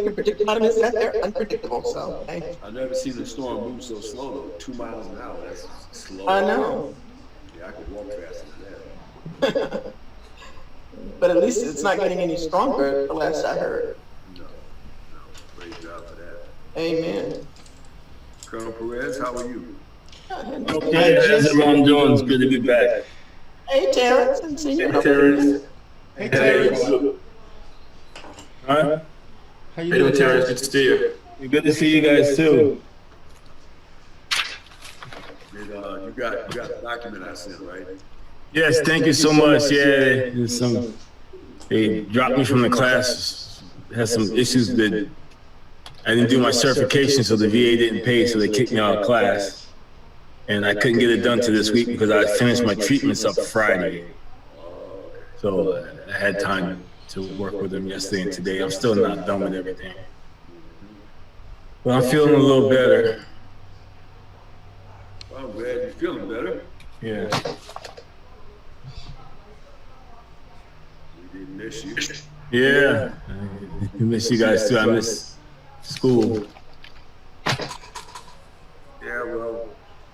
can predict climates that they're unpredictable. So hey. I've never seen a storm move so slow though. 2 miles an hour. That's slow. I know. Yeah, I could walk faster than that. But at least it's not getting any stronger, the last I heard. No. Great job for that. Amen. Colonel Perez, how are you? Okay, how's everyone doing? It's good to be back. Hey, Terrence. And see you. Hey, Terrence. Hey, Terrence. Huh? How you doing, Terrence? Good to see you. Good to see you guys too. You got the document I sent, right? Yes, thank you so much. Yeah, they dropped me from the class. Had some issues that I didn't do my certification, so the VA didn't pay, so they kicked me out of class. And I couldn't get it done to this week because I finished my treatments up Friday. So I had time to work with them yesterday and today. I'm still not done with everything. But I'm feeling a little better. Well, I'm glad you're feeling better. Yeah. We did miss you. Yeah. I miss you guys too. I miss school. Yeah, well,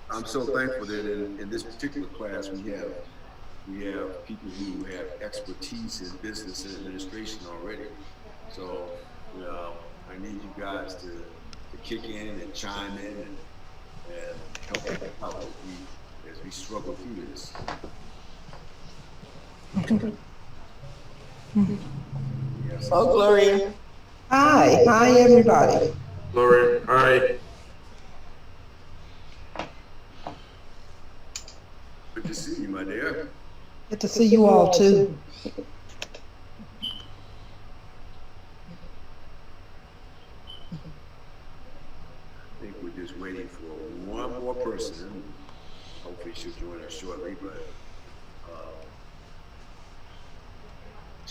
I'm so thankful that in this particular class we have people who have expertise in business and administration already. So, I need you guys to kick in and chime in and help us out as we struggle through this. Yes. Oh, Gloria. Hi, everybody. Gloria, hi. Good to see you, my dear. Good to see you all too. I think we're just waiting for one more person. Hopefully she'll join us shortly, but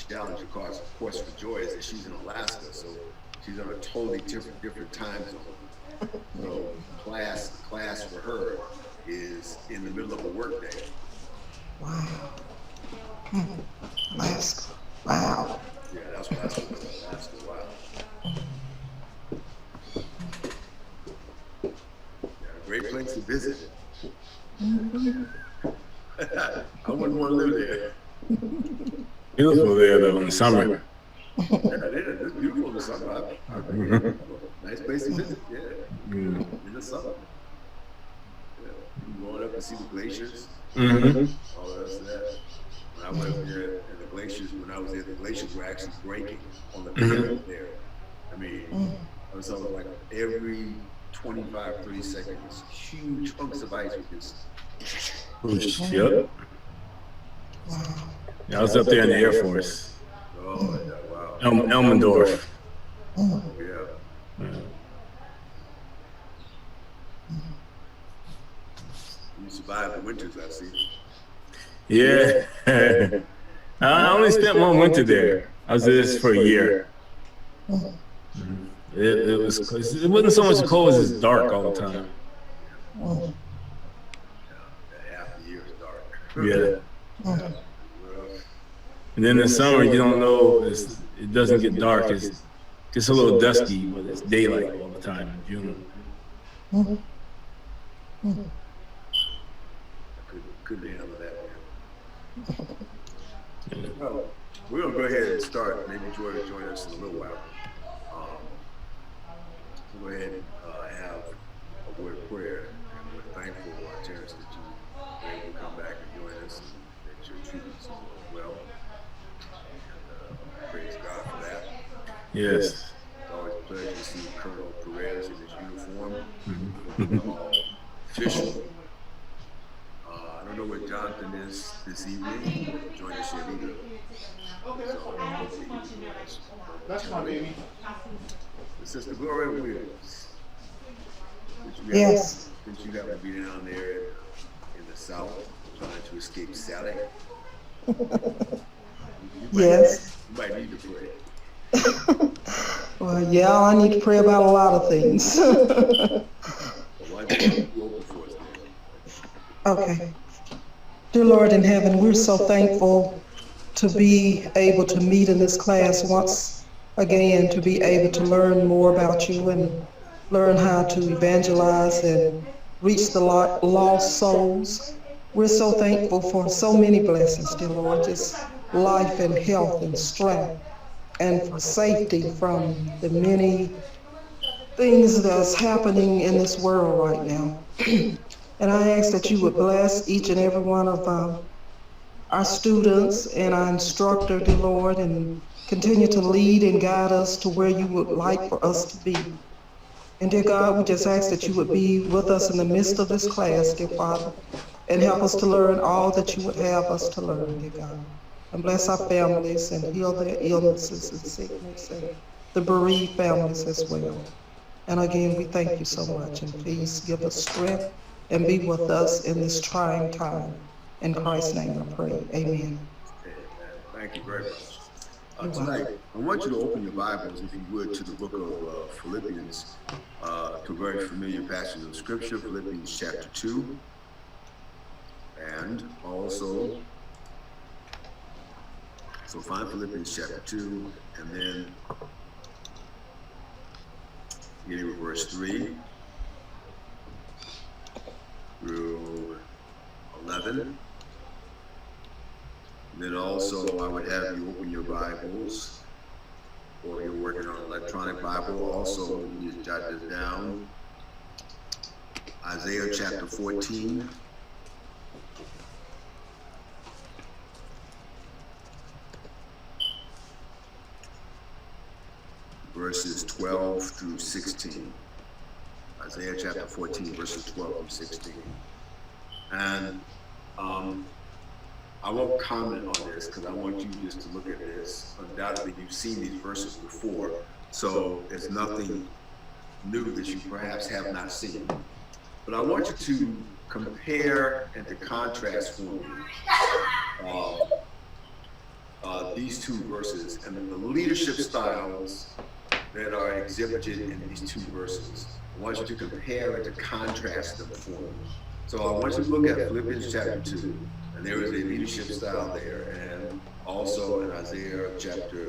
challenge, of course for Joy is that she's in Alaska, so she's on a totally different time zone. So class for her is in the middle of a work day. Wow. Alaska. Wow. Yeah, that's what Alaska's wild. Yeah, a great place to visit. I wouldn't want to live there. Beautiful there though in the summer. Yeah, it's beautiful in the summer. Nice place to visit. Yeah, in the summer. Yeah. You can go up and see the glaciers. All the rest of that. When I went there, and the glaciers were actually breaking on the pavement there. I mean, I was talking like every 25, 30 seconds, huge chunks of ice would just. Yep. Yeah, I was up there in the Air Force. Oh, yeah, wow. Elmendorf. Yeah. You survived the winters, I see. Yeah. I only spent one winter there. I was there for a year. It wasn't so much cold as it's dark all the time. Half the year is dark. Yeah. And then in the summer, you don't know, it doesn't get dark. It's just a little dusky, but it's daylight all the time in June. Couldn't handle that, man. Well, we're going to go ahead and start. Maybe Joy will join us in a little while. We'll go ahead and have a word of prayer. And we're thankful, Terrence, that you were able to come back and join us and that your treatments are going well. And praise God for that. Yes. It's always a pleasure to see Colonel Perez in his uniform. Official. I don't know where Jonathan is this evening. He won't join us yet either. That's fine, baby. Sister Gloria Williams. Yes. Since you happen to be down there in the South trying to escape Sally. Yes. You might need to pray. Well, yeah, I need to pray about a lot of things. Well, why don't you open for us then? Okay. Dear Lord in heaven, we're so thankful to be able to meet in this class once again, to be able to learn more about you and learn how to evangelize and reach the lost souls. We're so thankful for so many blessings, dear Lord, just life and health and strength, and for safety from the many things that's happening in this world right now. And I ask that you would bless each and every one of our students and our instructor, dear Lord, and continue to lead and guide us to where you would like for us to be. And dear God, we just ask that you would be with us in the midst of this class, dear Father, and help us to learn all that you would have us to learn, dear God. And bless our families and heal their illnesses and sickness and the bereaved families as well. And again, we thank you so much, and please give us strength and be with us in this trying time. In Christ's name I pray, amen. Amen. Thank you very much. Tonight, I want you to open your Bibles, if you would, to the book of Philippians, to a very familiar passage of Scripture, Philippians chapter 2, and also, so find Philippians chapter 2, and then beginning with verse 3 through 11. And then also, I would have you open your Bibles, or you're working on an electronic Bible. Also, you just jot this down. Isaiah chapter 14. Verses 12 through 16. Isaiah chapter 14, verses 12 through 16. And I won't comment on this because I want you just to look at this. Undoubtedly, you've seen these verses before, so it's nothing new that you perhaps have not seen. But I want you to compare and to contrast for me these two verses and the leadership styles that are exhibited in these two verses. I want you to compare and to contrast them for me. So I want you to look at Philippians chapter 2, and there is a leadership style there, and also in Isaiah chapter,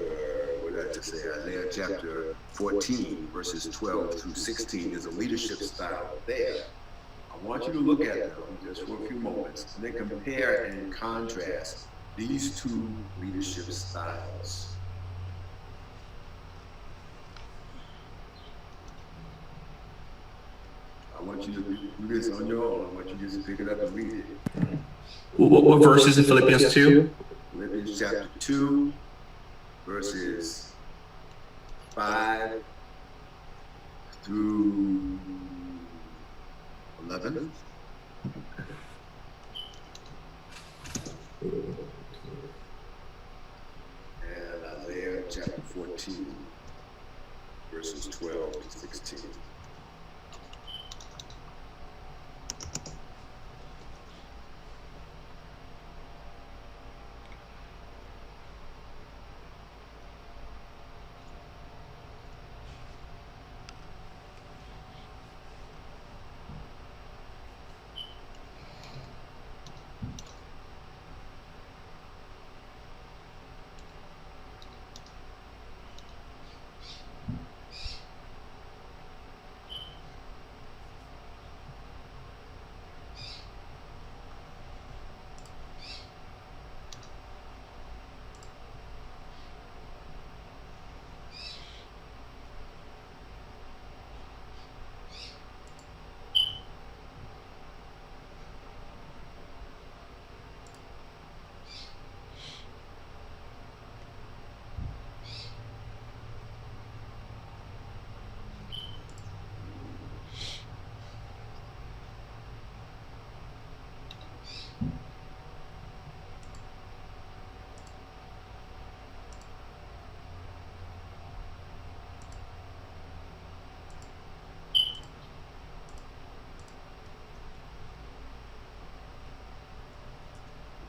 what did I just say? Isaiah chapter 14, verses 12 through 16, there's a leadership style there. I want you to look at them just for a few moments, and then compare and contrast these two leadership styles. I want you to do this on your own. I want you to just pick it up and read it. What verse is in Philippians 2? Philippians chapter 2, verses 5 through 11. And Isaiah chapter 14, verses 12 to 16.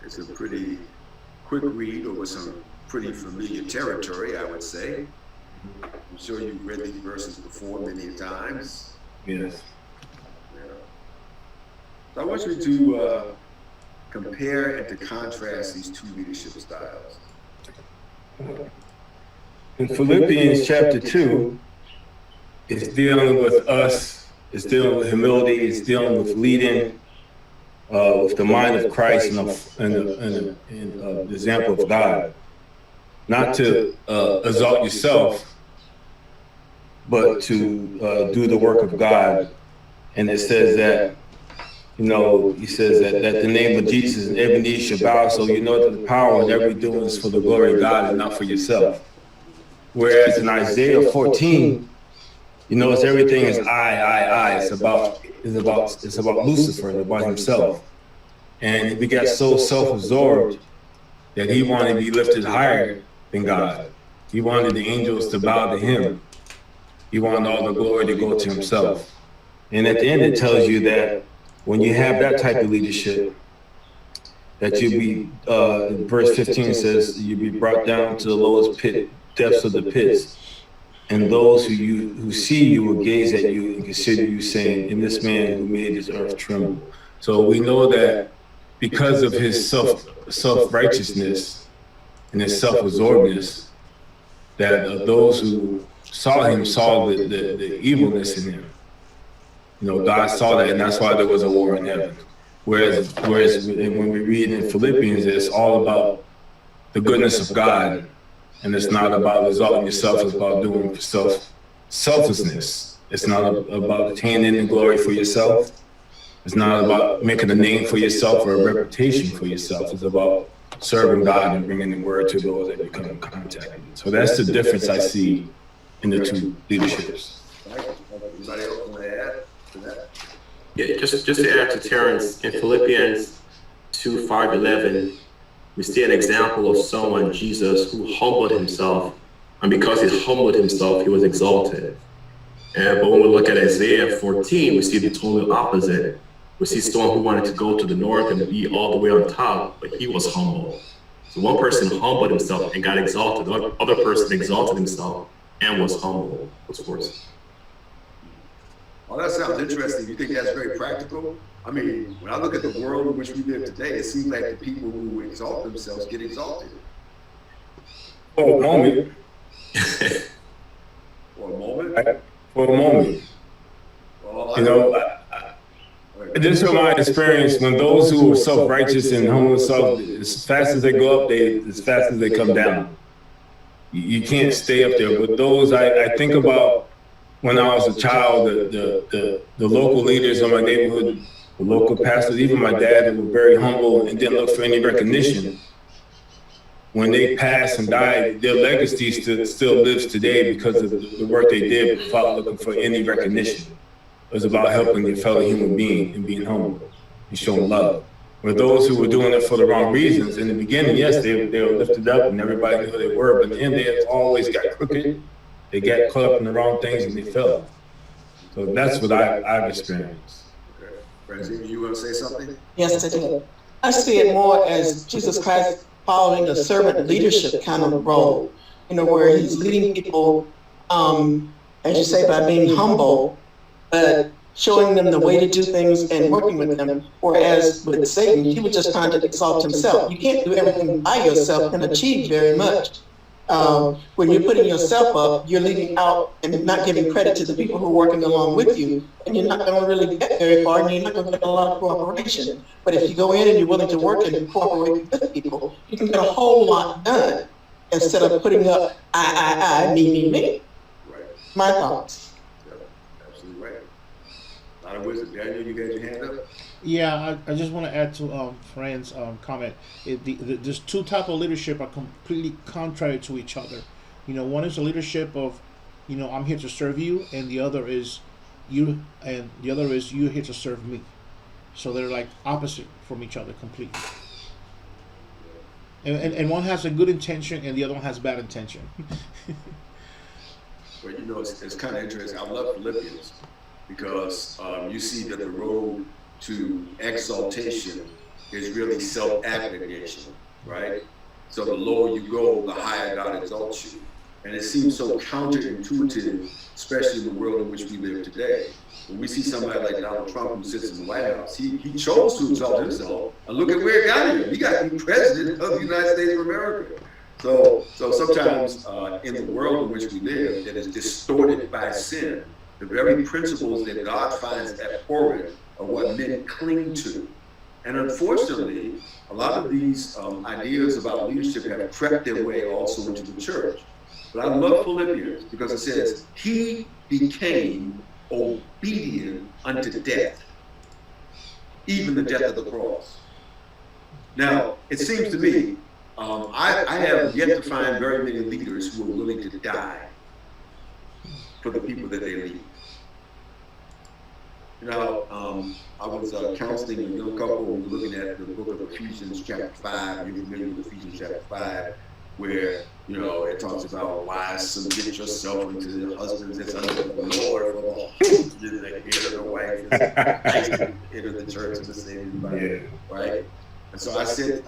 It's a pretty quick read over some pretty familiar territory, I would say. I'm sure you've read these verses before many times. Yes. Yeah. So I want you to compare and to contrast these two leadership styles. in Philippians chapter 2, it's dealing with us, it's dealing with humility, it's dealing with leading with the mind of Christ and the example of God. Not to exalt yourself, but to do the work of God. And it says that, he says that the name of Jesus and every knee shall bow, so you know that the power in every doing is for the glory of God and not for yourself. Whereas in Isaiah 14, it's everything is I. It's about Lucifer, about himself. And he got so self-absorbed that he wanted to be lifted higher than God. He wanted the angels to bow to him. He wanted all the glory to go to himself. And at the end, it tells you that when you have that type of leadership, that you'll be, verse 15 says, you'll be brought down to the lowest depths of the pits. And those who see you will gaze at you and consider you, saying, in this man who made this earth tremble. So we know that because of his self-righteousness and his self-absorbedness, that those who saw him saw the evilness in him. God saw that, and that's why there was a war in heaven. Whereas when we read in Philippians, it's all about the goodness of God, and it's not about exalting yourself. It's about doing selflessness. It's not about attaining the glory for yourself. It's not about making a name for yourself or a reputation for yourself. It's about serving God and bringing the word to those that you come in contact with. So that's the difference I see in the two leaderships. Anybody else want to add to that? Yeah, just to add to Terrence, in Philippians 2:5-11, we see an example of someone, Jesus, who humbled himself, and because he humbled himself, he was exalted. But when we look at Isaiah 14, we see the total opposite. We see someone who wanted to go to the north and be all the way on top, but he was humble. So one person humbled himself and got exalted. The other person exalted himself and was humble. What's worse? Oh, that sounds interesting. You think that's very practical? I mean, when I look at the world in which we live today, it seems like the people who exalt themselves get exalted. For a moment. For a moment? For a moment. This is my experience when those who are self-righteous and humble themselves, as fast as they go up, as fast as they come down. You can't stay up there. But those, I think about when I was a child, the local leaders in my neighborhood, the local pastors, even my dad, who were very humble and didn't look for any recognition. When they passed and died, their legacy still lives today because of the work they did without looking for any recognition. It was about helping your fellow human being and being humble and showing love. Where those who were doing it for the wrong reasons, in the beginning, yes, they were lifted up and everybody knew who they were, but in the end, they always got crooked. They got caught up in the wrong things and they fell. So that's what I've experienced. Okay. Francine, you want to say something? Yes, I do. I see it more as Jesus Christ following a servant leadership kind of role, where he's leading people, as you say, by being humble, but showing them the way to do things and working with them. Whereas with Satan, he was just trying to exalt himself. You can't do everything by yourself and achieve very much. When you're putting yourself up, you're leaving out and not giving credit to the people who are working along with you, and you're not going to really get very far, and you're not going to get a lot of cooperation. But if you go in and you're willing to work and cooperate with people, you can get a whole lot done instead of putting up I, me. Right. My thoughts. Yeah, absolutely right. A lot of wisdom. Daniel, you got your hand up? Yeah, I just want to add to Fran's comment. There's two types of leadership are completely contrary to each other. One is the leadership of, I'm here to serve you, and the other is you, and the other is you're here to serve me. So they're like opposite from each other completely. And one has a good intention, and the other one has bad intention. Well, it's kind of interesting. I love Philippians because you see that the road to exaltation is really self-abnegation, right? So the lower you go, the higher God exalts you. And it seems so counterintuitive, especially in the world in which we live today. When we see somebody like Donald Trump who sits in the White House, he chose to exalt himself, and look at where it got him. He got to be president of the United States of America. So sometimes in the world in which we live, that is distorted by sin, the very principles that God finds abhorrent are what men cling to. And unfortunately, a lot of these ideas about leadership have crept their way also into the church. But I love Philippians because it says, he became obedient unto death, even the death of the cross. Now, it seems to me, I have yet to find very many leaders who are willing to die for the people that they lead. You know, I was counseling a young couple. We were looking at the book of Ephesians chapter 5. You're familiar with Ephesians chapter 5, where, you know, it talks about wives, submit yourself unto the husbands as unto the Lord, for the husband is the head of the wife, is the head of the church and the Savior, right? And so I said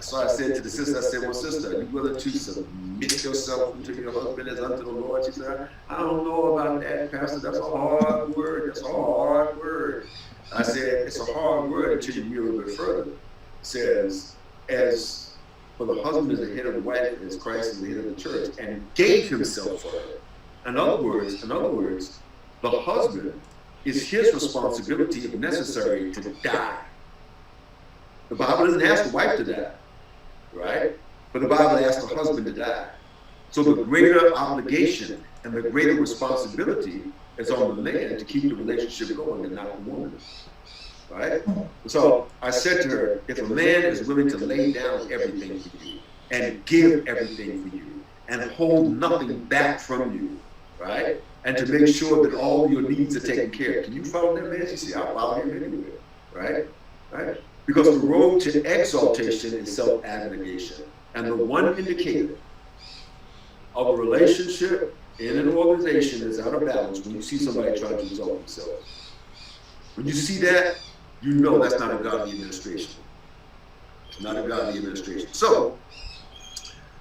to the sister, I said, well, sister, are you willing to submit yourself unto your husband as unto the Lord? She said, I don't know about that, Pastor. That's a hard word. That's a hard word. I said, it's a hard word until you read a little bit further. It says, as for the husband is the head of the wife, as Christ is the head of the church, and gave himself for her. In other words, the husband is his responsibility, if necessary, to die. The Bible doesn't ask the wife to die, right? But the Bible asks the husband to die. So the greater obligation and the greater responsibility is on the man to keep the relationship going and not the woman, right? So I said to her, if a man is willing to lay down everything for you and give everything for you and hold nothing back from you, right? And to make sure that all your needs are taken care of. Can you follow that man? She said, I'll follow him anyway, right? Right? Because the road to exaltation is self-abnegation. And the one indicator of a relationship in an organization is out of balance when you see somebody trying to exalt themselves. When you see that, you know that's not a godly administration. It's not a godly administration. So,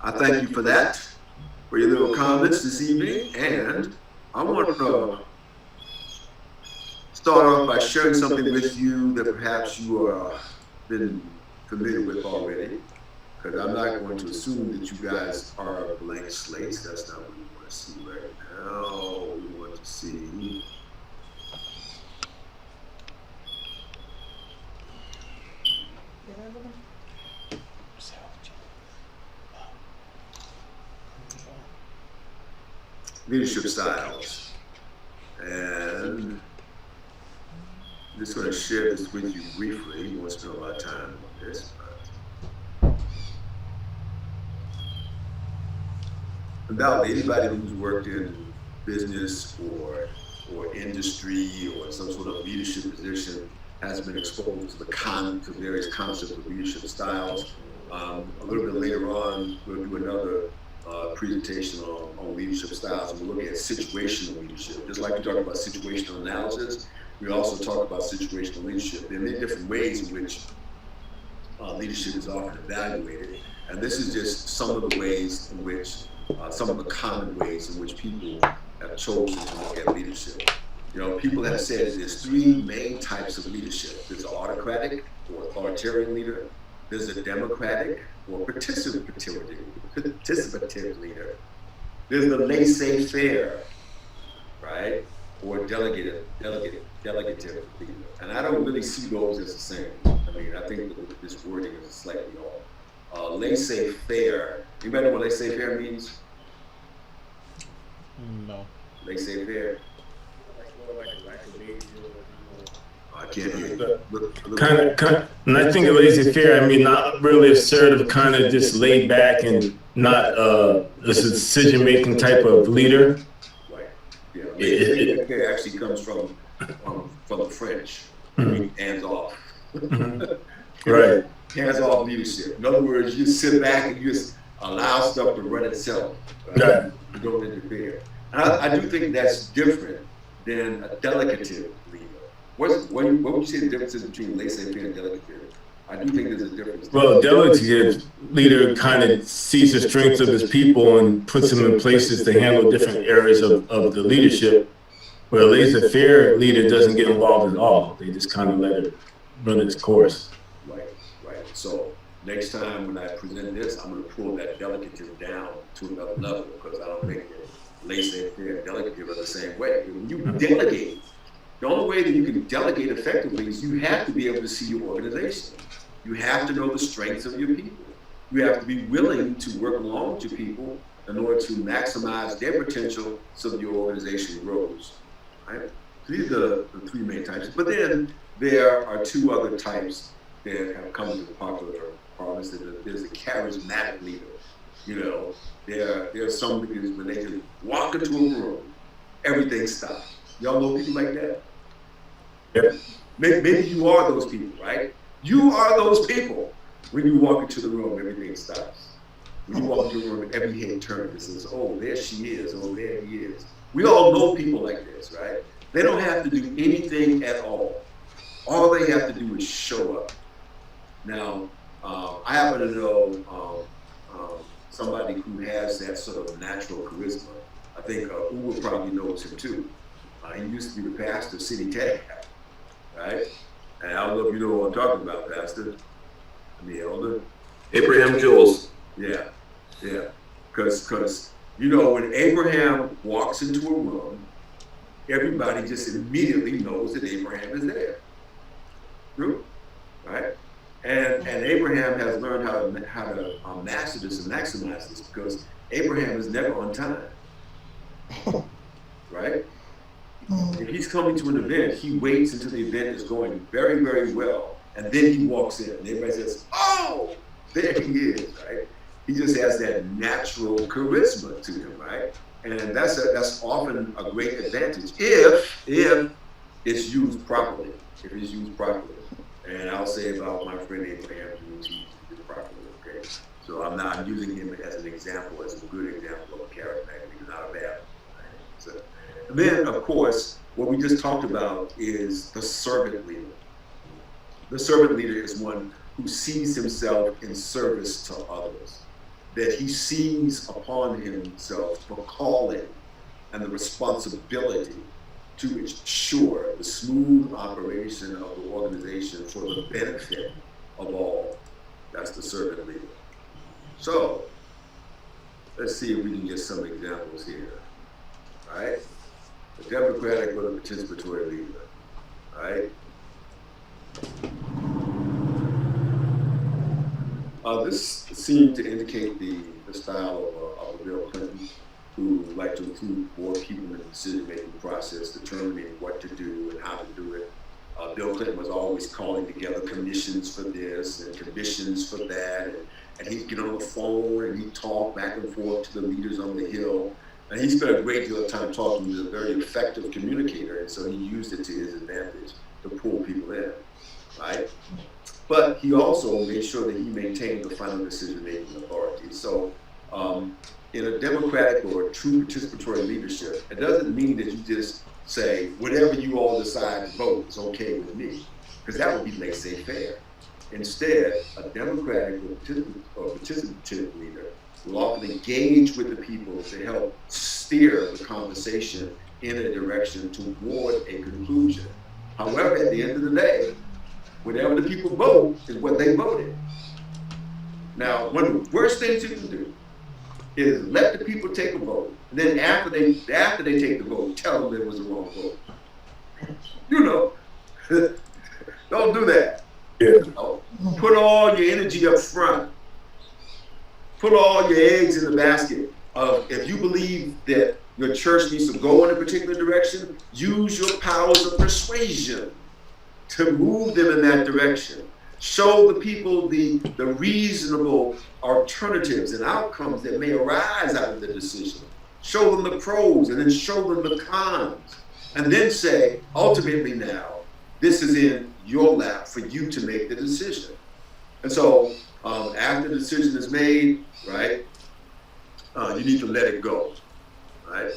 I thank you for that, for your little comments this evening. And I want to start off by sharing something with you that perhaps you are been familiar with already, because I'm not going to assume that you guys are blank slates. That's not what we want to see right now. We want to see leadership styles. And I'm just going to share this with you briefly. You won't spend a lot of time on this. Undoubtedly, anybody who's worked in business or industry or some sort of leadership position has been exposed to to various concepts of leadership styles. A little bit later on, we'll do another presentation on leadership styles, and we'll look at situational leadership. Just like we talk about situational analysis, we also talk about situational leadership. There are many different ways in which leadership is often evaluated, and this is just some of the ways in which, some of the common ways in which people have chosen to look at leadership. You know, people have said there's three main types of leadership. There's an autocratic or authoritarian leader. There's a democratic or participative leader. There's the laissez-faire, right? Or delegative leader. And I don't really see those as the same. I mean, I think this wording is slightly off. Laissez-faire. Anybody know what laissez-faire means? No. Laissez-faire. I can't hear you. Kind of, and I think of laissez-faire, I mean, not really assertive, kind of just laid back and not a decision-making type of leader. Right. Yeah. Laissez-faire actually comes from the French. Hands off. Right. Hands off leadership. In other words, you sit back and you just allow stuff to run itself. Right? You don't interfere. And I do think that's different than a delegative leader. What would you say the difference is between laissez-faire and delegative? I do think there's a difference. Well, a delegative leader kind of sees the strengths of his people and puts them in places to handle different areas of the leadership, where a laissez-faire leader doesn't get involved at all. They just kind of let it run its course. Right. So next time when I present this, I'm going to pull that delegative down to another level because I don't think laissez-faire and delegative are the same way. When you delegate, the only way that you can delegate effectively is you have to be able to see your organization. You have to know the strengths of your people. You have to be willing to work along with your people in order to maximize their potential so that your organization grows. Right? So these are the three main types. But then there are two other types that have come into popular parlance. There's a charismatic leader. You know, there are some leaders when they just walk into a room, everything stops. Y'all know people like that? Yep. Maybe you are those people, right? You are those people. When you walk into the room, everything stops. When you walk into the room, every head turns and says, oh, there she is, oh, there he is. We all know people like this, right? They don't have to do anything at all. All they have to do is show up. Now, I happen to know somebody who has that sort of natural charisma. I think Uwe probably knows him too. He used to be the pastor of City Tag, right? And I don't know if you know what I'm talking about, Pastor. The elder. Abraham Jules. Yeah. Because you know, when Abraham walks into a room, everybody just immediately knows that Abraham is there. True, right? And Abraham has learned how to master this and maximize this because Abraham is never on time, right? If he's coming to an event, he waits until the event is going very, very well, and then he walks in, and everybody says, "Oh, there he is!" Right? He just has that natural charisma to him, right? And that's often a great advantage if it's used properly. If it's used properly. And I'll say about my friend Abraham, he used it properly, okay? So I'm using him as an example, as a good example of a charismatic, he's not a bad one, right? So, and then, of course, what we just talked about is the servant leader. The servant leader is one who sees himself in service to others, that he sees upon himself the calling and the responsibility to ensure the smooth operation of the organization for the benefit of all. That's the servant leader. So, let's see if we can get some examples here. All right? The democratic or the participatory leader. All right? This seemed to indicate the style of Bill Clinton, who like to include more people in the decision-making process, determining what to do and how to do it. Bill Clinton was always calling together commissions for this and commissions for that, and he'd get on the phone and he'd talk back and forth to the leaders on the Hill. And he spent a great deal of time talking. He was a very effective communicator, and so he used it to his advantage to pull people in, right? But he also made sure that he maintained the final decision-making authority. So in a democratic or true participatory leadership, it doesn't mean that you just say, whatever you all decide to vote is okay with me, because that would be laissez-faire. Instead, a democratic or participative leader will often engage with the people to help steer the conversation in a direction toward a conclusion. However, at the end of the day, whatever the people vote is what they voted. Now, one of the worst things you can do is let the people take a vote, and then after they take the vote, tell them it was the wrong vote. You know, don't do that. Yeah. You know, put all your energy up front. Put all your eggs in the basket of, if you believe that your church needs to go in a particular direction, use your powers of persuasion to move them in that direction. Show the people the reasonable alternatives and outcomes that may arise out of the decision. Show them the pros and then show them the cons. And then say, ultimately now, this is in your lap for you to make the decision. And so after the decision is made, right, you need to let it go, right?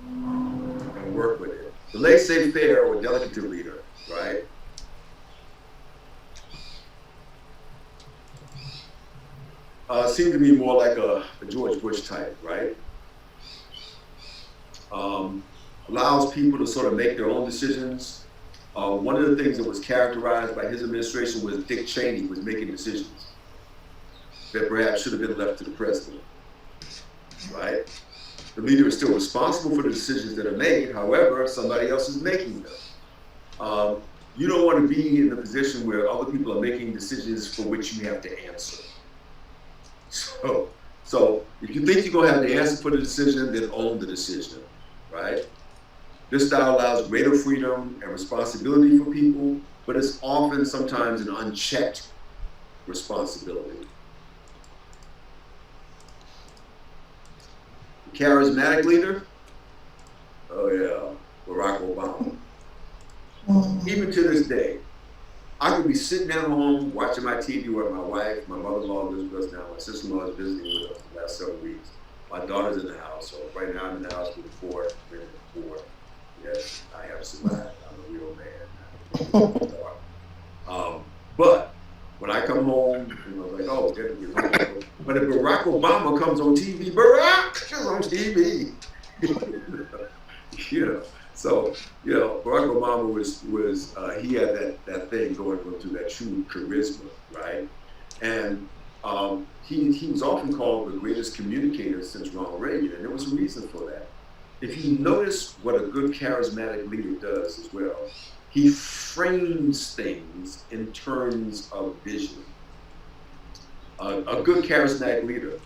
And work with it. The laissez-faire or delegative leader, right? Seemed to be more like a George Bush type, right? Allows people to sort of make their own decisions. One of the things that was characterized by his administration was Dick Cheney was making decisions. that perhaps should have been left to the president, right? The leader is still responsible for the decisions that are made. However, somebody else is making them. You don't want to be in a position where other people are making decisions for which you have to answer. So if you think you're going to have the answer for the decision, then own the decision, right? This style allows greater freedom and responsibility for people, but it's often sometimes an unchecked responsibility. The charismatic leader, oh yeah, Barack Obama. Even to this day, I could be sitting at home watching my TV with my wife, my mother-in-law lives with us now, my sister-in-law is visiting with us the last several weeks. My daughter's in the house, so right now I'm in the house with four. Yes, I have survived. I'm a real man. But when I come home, I was like, oh, Jennifer is home. But if Barack Obama comes on TV, Barack is on TV. So Barack Obama was he had that thing going through that true charisma, right? And he was often called the greatest communicator since Ronald Reagan, and there was a reason for that. If you notice what a good charismatic leader does as well, he frames things in terms of vision. A good charismatic leader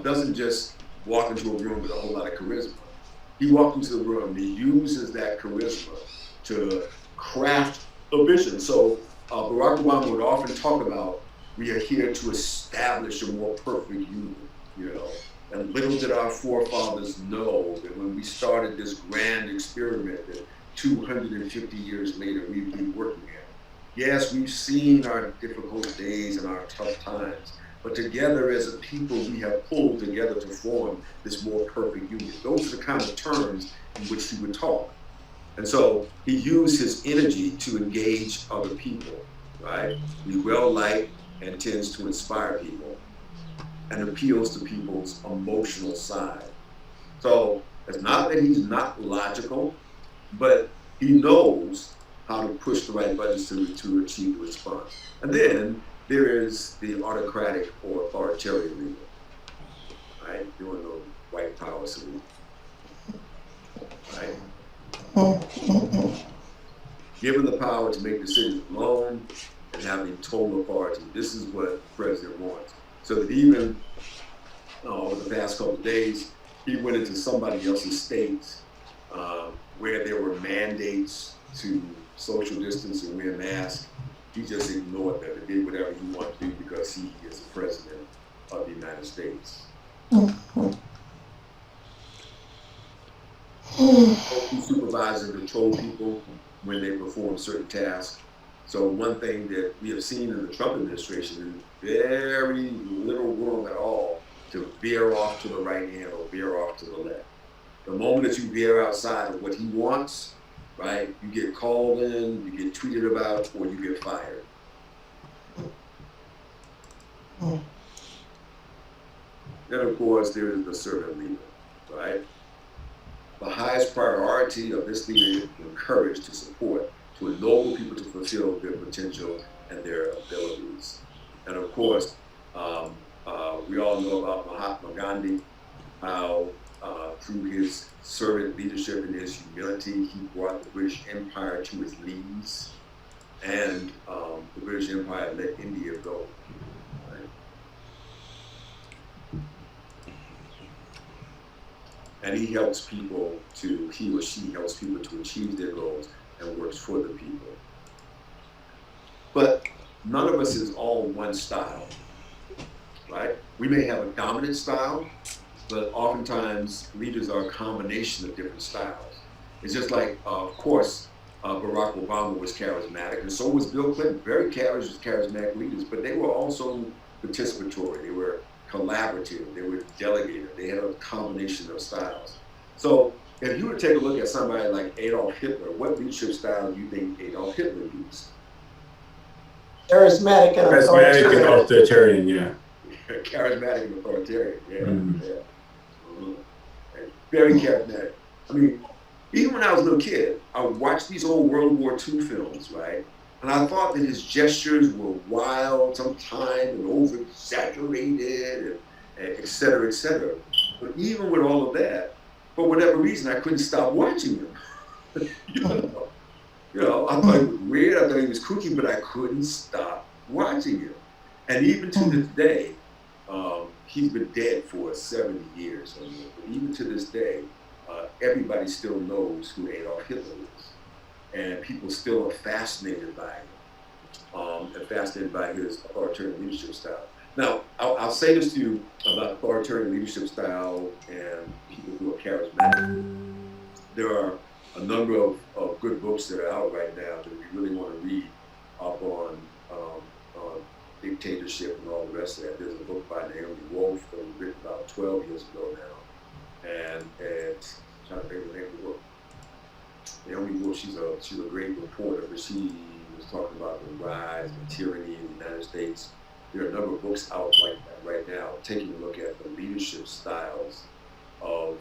doesn't just walk into a room with a whole lot of charisma. He walks into the room, he uses that charisma to craft a vision. So Barack Obama would often talk about, we are here to establish a more perfect union, And little did our forefathers know that when we started this grand experiment that 250 years later we've been working at. Yes, we've seen our difficult days and our tough times, but together as a people, we have pulled together to form this more perfect union. Those are the kind of terms in which he would talk. And so he used his energy to engage other people, right? He's well-liked and tends to inspire people and appeals to people's emotional side. So it's not that he's not logical, but he knows how to push the right buttons to achieve the response. And then there is the autocratic or authoritarian leader, right? Doing the white power salute, right? Given the power to make decisions alone and having total authority, this is what the president wants. So that even over the past couple of days, he went into somebody else's state where there were mandates to social distance and wear masks. He just ignored them and did whatever he wanted to do because he is the president of the United States. He supervises and controls people when they perform certain tasks. So one thing that we have seen in the Trump administration is very little room at all to veer off to the right hand or veer off to the left. The moment that you veer outside of what he wants, right, you get called in, you get tweeted about, or you get fired. Then, of course, there is the servant leader, right? The highest priority of this leader is to encourage, to support, to ennoble people to fulfill their potential and their abilities. And of course, we all know about Mahatma Gandhi, how through his servant leadership and his humility, he brought the British Empire to its knees, and the British Empire let India go. Right? And he or she helps people to achieve their goals and works for the people. But none of us is all one style, right? We may have a dominant style, but oftentimes leaders are a combination of different styles. It's just like, of course, Barack Obama was charismatic, and so was Bill Clinton, very charismatic leaders, but they were also participatory, they were collaborative, they were delegated, they had a combination of styles. So if you were to take a look at somebody like Adolf Hitler, what leadership style do you think Adolf Hitler used? Charismatic and authoritarian, yeah. Charismatic and authoritarian, yeah. Very charismatic. I mean, even when I was a little kid, I would watch these old World War II films, right? And I thought that his gestures were wild sometimes and over-exaggerated, and et cetera, et cetera. But even with all of that, for whatever reason, I couldn't stop watching him. I thought it was weird, I thought he was kooky, but I couldn't stop watching him. And even to this day, he's been dead for 70 years or more, but even to this day, everybody still knows who Adolf Hitler is. And people still are fascinated by him, and fascinated by his authoritarian leadership style. Now, I'll say this to you about authoritarian leadership style and people who are charismatic. There are a number of good books that are out right now that we really want to read up on dictatorship and all the rest of that. There's a book by Naomi Wolf that was written about 12 years ago now, and it's I'm trying to think of the name of the book. Naomi Wolf, she's a great reporter, but she was talking about the rise of tyranny in the United States. There are a number of books out like that right now, taking a look at the leadership styles of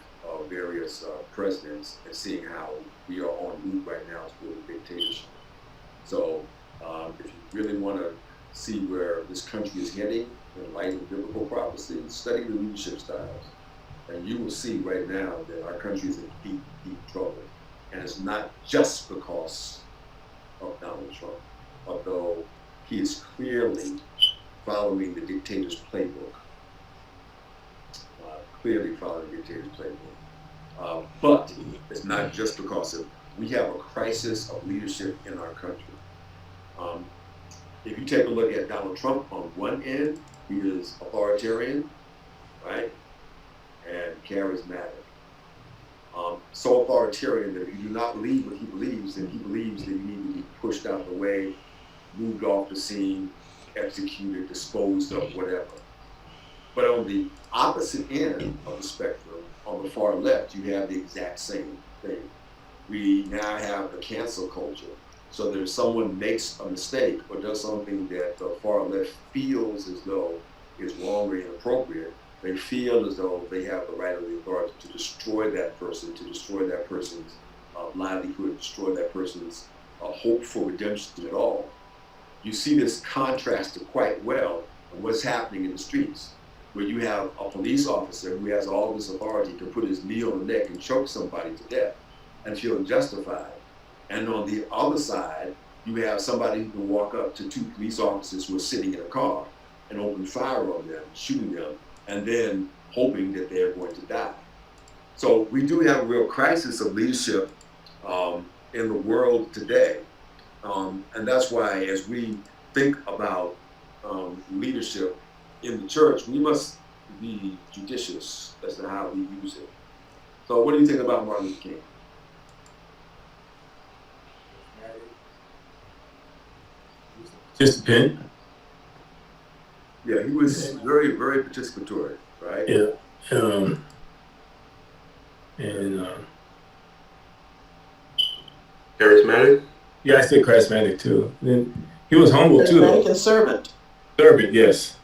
various presidents and seeing how we are on route right now toward a dictatorship. So if you really want to see where this country is heading in light of biblical prophecy, study the leadership styles. And you will see right now that our country is in deep, deep trouble. And it's not just because of Donald Trump, although he is clearly following the dictator's playbook. But it's not just because of, we have a crisis of leadership in our country. If you take a look at Donald Trump on one end, he is authoritarian, right, and charismatic. So authoritarian that if you do not believe what he believes, then he believes that you need to be pushed out of the way, moved off the scene, executed, disposed of, whatever. But on the opposite end of the spectrum, on the far left, you have the exact same thing. We now have the cancel culture. So that if someone makes a mistake or does something that the far left feels as though is wrong or inappropriate, they feel as though they have the right or the authority to destroy that person, to destroy that person's livelihood, destroy that person's hope for redemption at all. You see this contrasted quite well in what's happening in the streets, where you have a police officer who has all this authority to put his knee on the neck and choke somebody to death and feel justified. And on the other side, you have somebody who can walk up to two police officers who are sitting in a car and open fire on them, shooting them, and then hoping that they're going to die. So we do have a real crisis of leadership in the world today. And that's why as we think about leadership in the church, we must be judicious as to how we use it. So what do you think about Martin Luther King? Just a pin. Yeah, he was very, very participatory, right? Yeah. Charismatic? Yeah, I say charismatic too. Then he was humble too. Charismatic and servant. Servant, yes.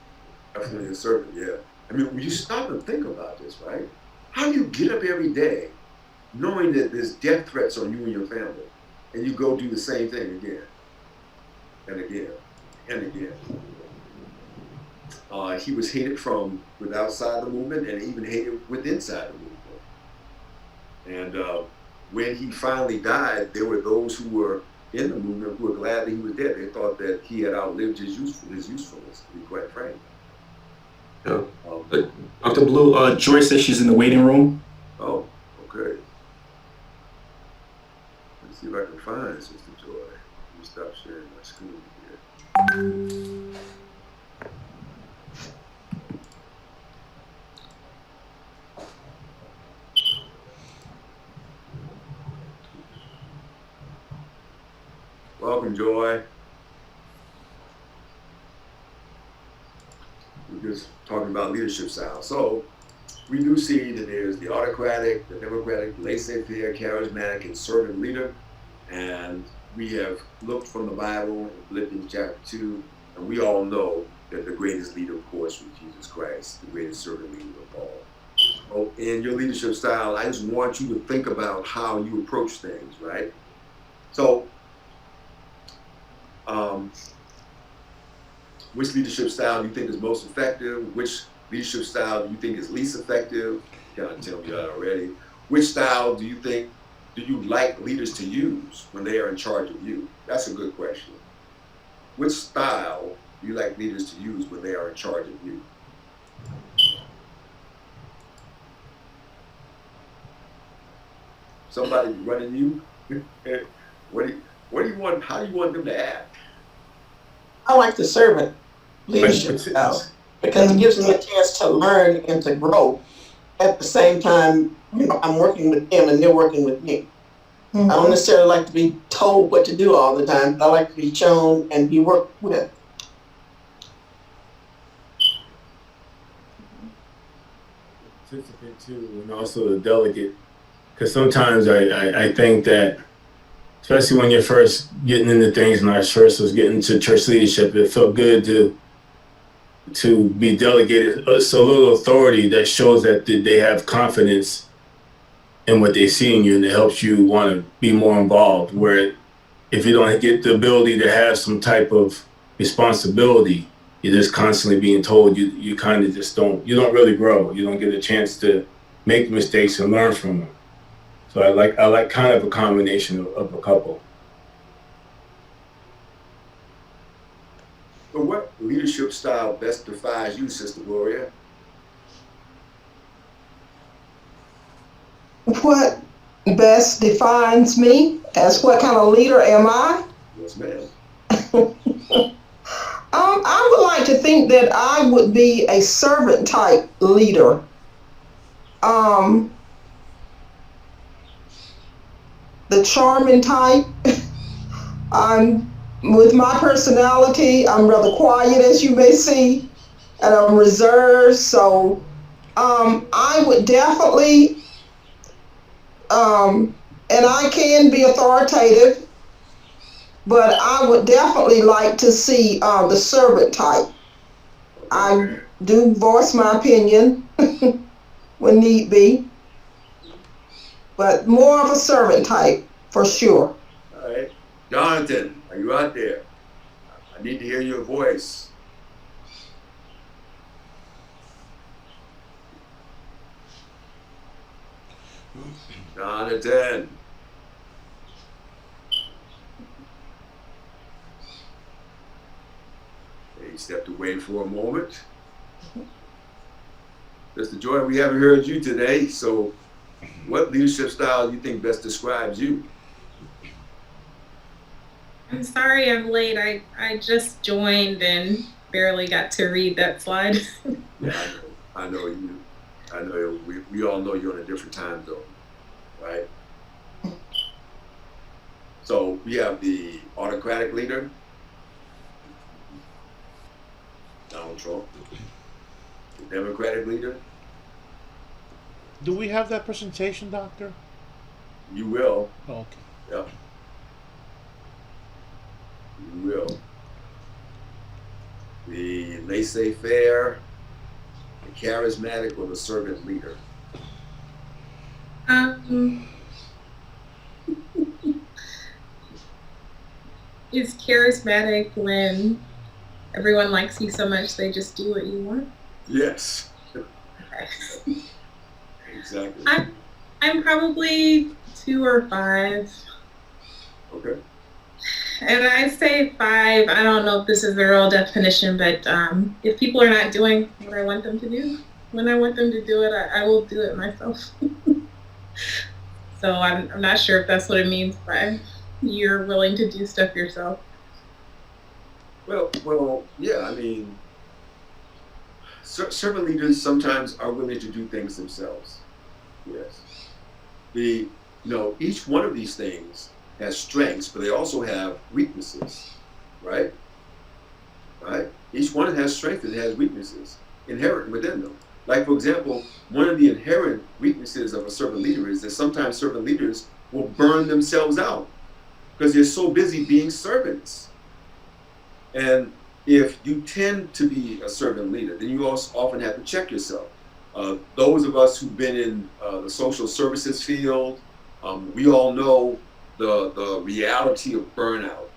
Definitely a servant, yeah. I mean, when you stop and think about this, right? How do you get up every day knowing that there's death threats on you and your family, and you go do the same thing again and again and again? He was hated from with outside the movement and even hated with inside the movement. And when he finally died, there were those who were in the movement who were glad that he was dead. They thought that he had outlived his usefulness, to be quite frank. Yeah. Dr. Blue, Joy says she's in the waiting room. Oh, okay. Let's see if I can find Sister Joy. Let me stop sharing my screen here. Welcome, Joy. We're just talking about leadership style. So we do see that there's the autocratic, the democratic, laissez-faire, charismatic, and servant leader. And we have looked from the Bible in Philippians chapter 2, and we all know that the greatest leader, of course, was Jesus Christ, the greatest servant leader of all. Oh, in your leadership style, I just want you to think about how you approach things, right? So, which leadership style do you think is most effective? Which leadership style do you think is least effective? Kind of tell me that already. Which style do you like leaders to use when they are in charge of you? That's a good question. Which style do you like leaders to use when they are in charge of you? Somebody running you? What do you want? How do you want them to act? I like the servant leadership style because it gives me a chance to learn and to grow. At the same time, I'm working with them and they're working with me. I don't necessarily like to be told what to do all the time, but I like to be shown and be worked with. Participant too, and also the delegate. Because sometimes I think that, especially when you're first getting into things, and I first was getting into church leadership, it felt good to be delegated a little authority that shows that they have confidence in what they see in you, and it helps you want to be more involved. Where if you don't get the ability to have some type of responsibility, you're just constantly being told, you kind of just don't really grow. You don't get a chance to make mistakes and learn from them. So I like kind of a combination of a couple. But what leadership style best defines you, Sister Gloria? What best defines me as what kind of leader am I? Yes, ma'am. I would like to think that I would be a servant type leader. The charming type. With my personality, I'm rather quiet, as you may see, and I'm reserved. So I would definitely, and I can be authoritative, but I would definitely like to see the servant type. I do voice my opinion when need be, but more of a servant type for sure. All right. Jonathan, are you out there? I need to hear your voice. Jonathan. He stepped away for a moment. Mr. Jordan, we haven't heard you today, so what leadership style do you think best describes you? I'm sorry I'm late. I just joined and barely got to read that slide. Yeah, I know you. I know we all know you're on a different time zone, right? So we have the autocratic leader, Donald Trump, the Democratic leader. Do we have that presentation, Doctor? You will. Oh, okay. Yep. You will. The laissez-faire, the charismatic, or the servant leader. Is charismatic when everyone likes you so much they just do what you want? Yes. Okay. Exactly. I'm probably 2 or 5. Okay. And I say 5, I don't know if this is the real definition, but if people are not doing what I want them to do, when I want them to do it, I will do it myself. So I'm not sure if that's what it means by you're willing to do stuff yourself. Well, yeah, I mean, servant leaders sometimes are willing to do things themselves. Yes. Each one of these things has strengths, but they also have weaknesses, right? Right? Each one has strengths and has weaknesses inherent within them. Like, for example, one of the inherent weaknesses of a servant leader is that sometimes servant leaders will burn themselves out because they're so busy being servants. And if you tend to be a servant leader, then you also often have to check yourself. Those of us who've been in the social services field, we all know the reality of burnout.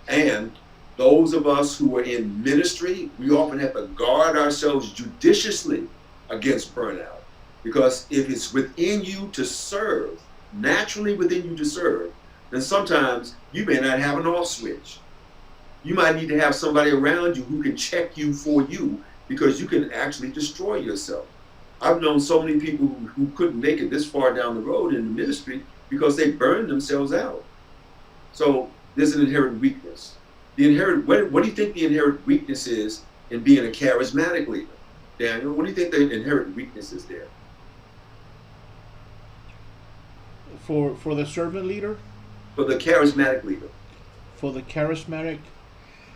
And Those of us who are in ministry, we often have to guard ourselves judiciously against burnout. Because if it's within you to serve, naturally within you to serve, then sometimes you may not have an off switch. You might need to have somebody around you who can check you for you, because you can actually destroy yourself. I've known so many people who couldn't make it this far down the road in the ministry because they burned themselves out. So there's an inherent weakness. What do you think the inherent weakness is in being a charismatic leader? Daniel, what do you think the inherent weakness is there? For the servant leader, For the charismatic leader, for the charismatic,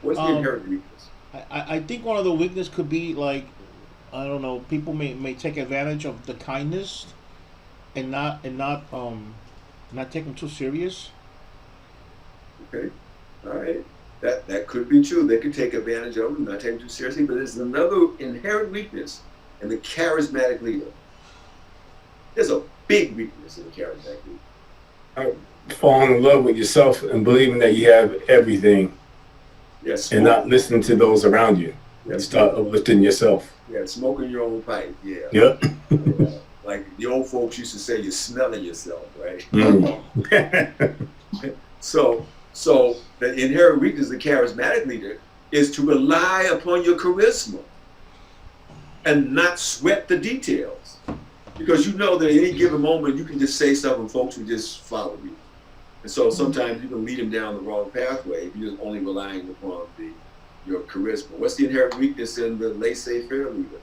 what's the inherent weakness? I think one of the weakness could be like, I don't know, people may take advantage of the kindness and not take them too serious. Okay, all right. That could be true. They could take advantage of it, not take it too seriously. But there's another inherent weakness in the charismatic leader. There's a big weakness in the charismatic leader. Falling in love with yourself and believing that you have everything, Yes, and not listening to those around you. You start uplifting yourself. Yeah, smoking your own pipe. Yeah. Yep. Yeah. Like the old folks used to say, you're smelling yourself, right? So the inherent weakness of the charismatic leader is to rely upon your charisma and not sweat the details. Because you know that at any given moment you can just say stuff and folks will just follow you. And so sometimes you can lead them down the wrong pathway if you're only relying upon your charisma. What's the inherent weakness in the laissez-faire leader?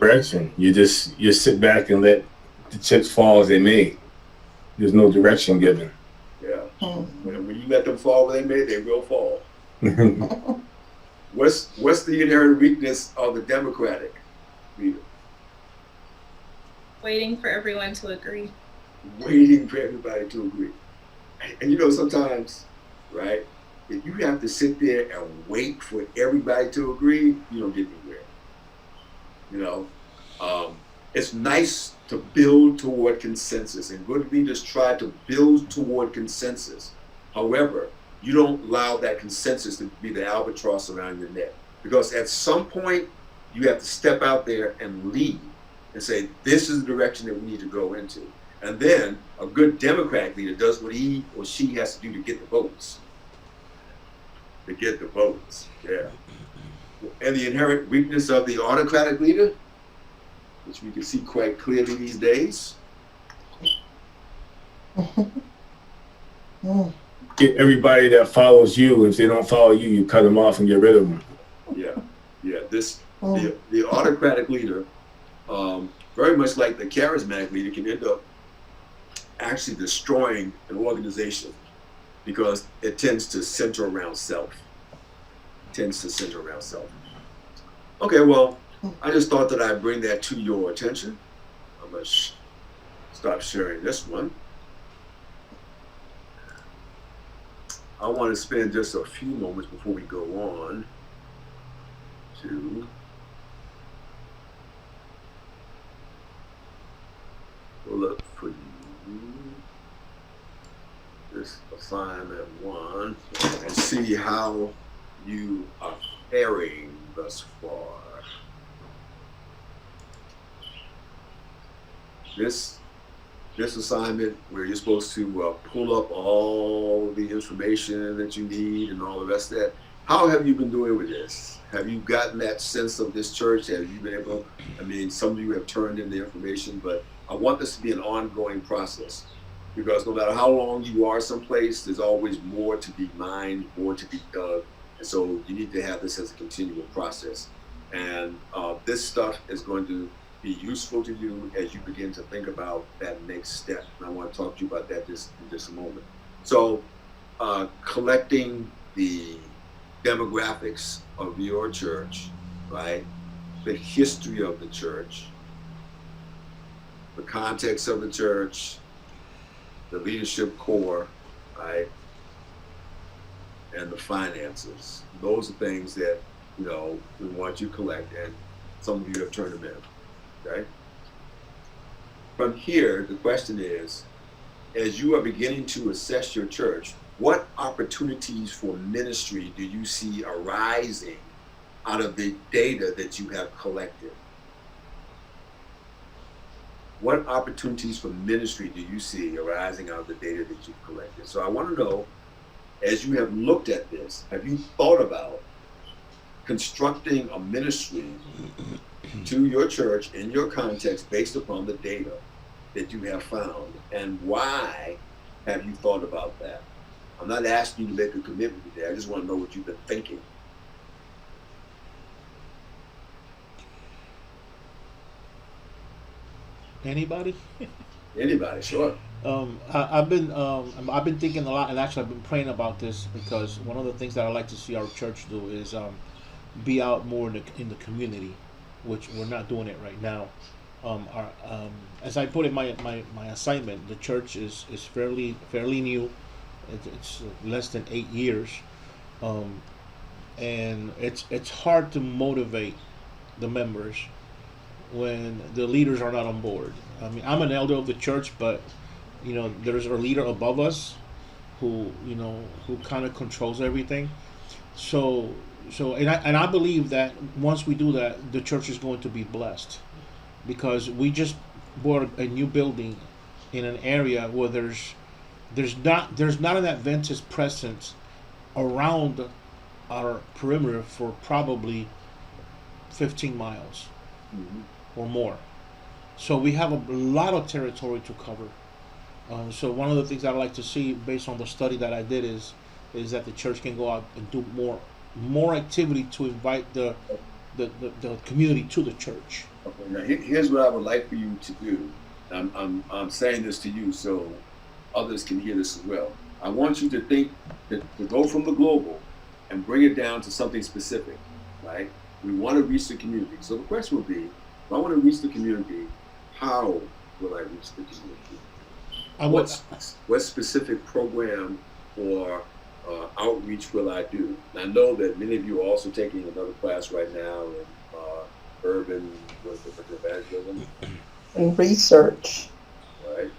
Direction. You sit back and let the chips fall as they may. There's no direction given. Yeah. When you let them fall where they may, they will fall. What's the inherent weakness of the democratic leader? Waiting for everyone to agree. Waiting for everybody to agree. And you know, sometimes, right, if you have to sit there and wait for everybody to agree, you don't get anywhere. You know, it's nice to build toward consensus, and good leaders try to build toward consensus. However, you don't allow that consensus to be the albatross around your neck, because at some point you have to step out there and lead and say, this is the direction that we need to go into. And then a good Democratic leader does what he or she has to do to get the votes. Yeah. And the inherent weakness of the autocratic leader, which we can see quite clearly these days. Get everybody that follows you. If they don't follow you, you cut them off and get rid of them. Yeah. The autocratic leader, very much like the charismatic leader, can end up actually destroying an organization because it tends to center around self. Okay, well, I just thought that I'd bring that to your attention. I'm going to stop sharing this one. I want to spend just a few moments before we go on to look for you. This assignment 1 and see how you are faring thus far. This assignment where you're supposed to pull up all the information that you need and all the rest of that. How have you been doing with this? Have you gotten that sense of this church? Have you been able, some of you have turned in the information, but I want this to be an ongoing process, because no matter how long you are someplace, there's always more to be mined, more to be dug. And so you need to have this as a continual process. And this stuff is going to be useful to you as you begin to think about that next step. And I want to talk to you about that in just a moment. So collecting the demographics of your church, right? The history of the church, the context of the church, the leadership core, right? And the finances. Those are things that, we want you to collect, and some of you have turned them in, okay? From here, the question is, as you are beginning to assess your church, what opportunities for ministry do you see arising out of the data that you have collected? What opportunities for ministry do you see arising out of the data that you've collected? So I want to know, as you have looked at this, have you thought about constructing a ministry to your church in your context based upon the data that you have found? And why have you thought about that? I'm not asking you to make a commitment today. I just want to know what you've been thinking. Anybody? Anybody, sure. I've been thinking a lot, and actually I've been praying about this, because one of the things that I like to see our church do is be out more in the community, which we're not doing it right now. As I put in my assignment, the church is fairly new. It's less than 8 years, and it's hard to motivate the members when the leaders are not on board. I mean, I'm an elder of the church, but there's a leader above us who kind of controls everything. So and I believe that once we do that, the church is going to be blessed, because we just bought a new building in an area where there's not an Adventist presence around our perimeter for probably 15 miles or more. So we have a lot of territory to cover. So one of the things I like to see, based on the study that I did, is that the church can go out and do more activity to invite the community to the church. Okay, now here's what I would like for you to do. I'm saying this to you so others can hear this as well. I want you to think to go from the global and bring it down to something specific, right? We want to reach the community. So the question would be, if I want to reach the community, how will I reach the community? What specific program or outreach will I do? And I know that many of you are also taking another class right now in urban evangelism. And research. Right,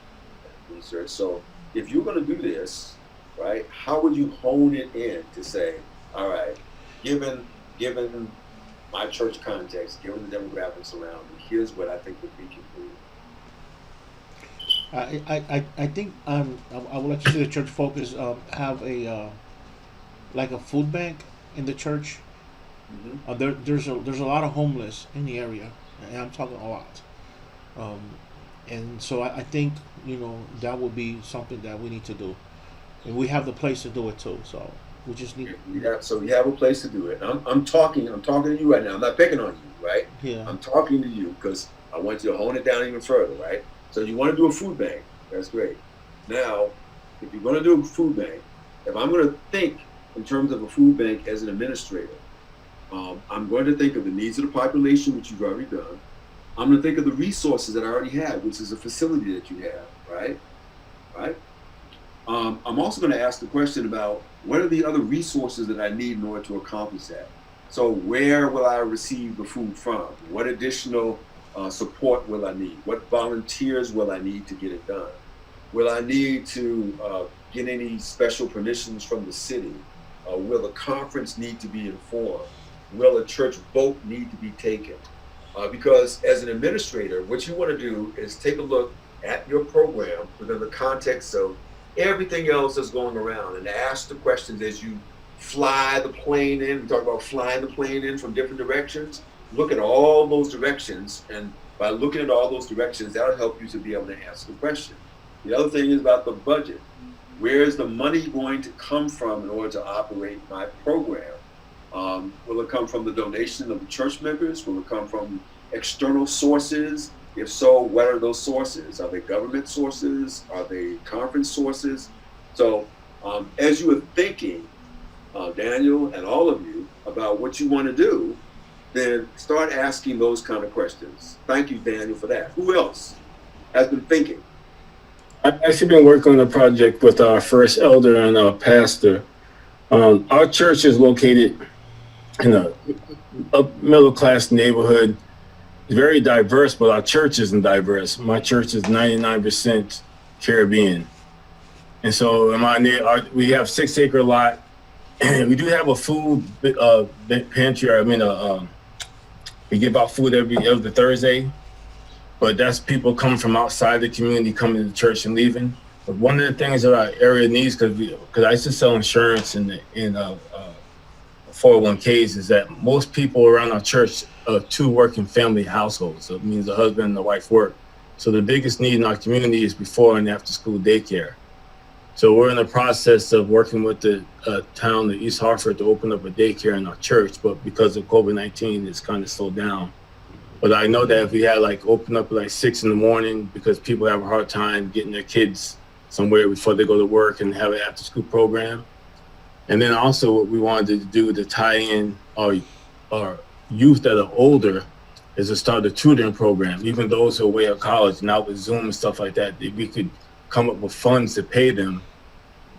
research. So if you're going to do this, right, how would you hone it in to say, all right, given my church context, given the demographics around me, here's what I think would be complete. I think I would like to see the church focus, have a like a food bank in the church. There's a lot of homeless in the area, and I'm talking a lot. And so I think that would be something that we need to do, and we have the place to do it too. So we just need. So we have a place to do it. I'm talking to you right now. I'm not picking on you, right? Yeah. I'm talking to you because I want you to hone it down even further, right? So you want to do a food bank. That's great. Now, if you're going to do a food bank, if I'm going to think in terms of a food bank as an administrator, I'm going to think of the needs of the population, which you've already done. I'm going to think of the resources that I already have, which is a facility that you have, right? Right? I'm also going to ask the question about what are the other resources that I need in order to accomplish that? So where will I receive the food from? What additional support will I need? What volunteers will I need to get it done? Will I need to get any special permissions from the city? Will the conference need to be informed? Will a church vote need to be taken? Because as an administrator, what you want to do is take a look at your program within the context of everything else that's going around and ask the questions as you fly the plane in. We talk about flying the plane in from different directions. Look at all those directions, and by looking at all those directions, that'll help you to be able to answer the question. The other thing is about the budget. Where is the money going to come from in order to operate my program? Will it come from the donation of the church members? Will it come from external sources? If so, what are those sources? Are they government sources? Are they conference sources? So as you are thinking, Daniel and all of you, about what you want to do, then start asking those kind of questions. Thank you, Daniel, for that. Who else has been thinking? I've actually been working on a project with our first elder and our pastor. Our church is located in a middle-class neighborhood. It's very diverse, but our church isn't diverse. My church is 99% Caribbean. And so we have 6-acre lot, and we do have a food pantry. We give out food every Thursday, but that's people coming from outside the community, coming to the church and leaving. But one of the things that our area needs, because I used to sell insurance in 401ks, is that most people around our church are 2 working family households. So it means the husband and the wife work. So the biggest need in our community is before and after school daycare. So we're in the process of working with the town of East Hartford to open up a daycare in our church, but because of COVID-19, it's kind of slowed down. But I know that if we had open up at 6 in the morning, because people have a hard time getting their kids somewhere before they go to work, and have an after school program. And then also what we wanted to do to tie in our youth that are older is to start a tutoring program. Even those who are away at college, now with Zoom and stuff like that, we could come up with funds to pay them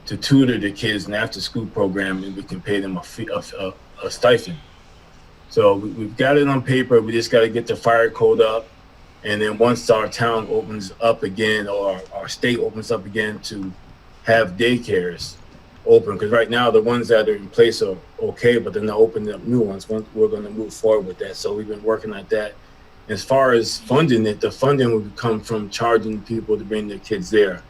to tutor the kids in the after school program, and we can pay them a stipend. So we've got it on paper. We just got to get the fire code up. And then once our town opens up again, or our state opens up again, to have daycares open, because right now the ones that are in place are okay, but they're not opening up new ones. We're going to move forward with that. So we've been working on that. As far as funding it, the funding will come from charging people to bring their kids there.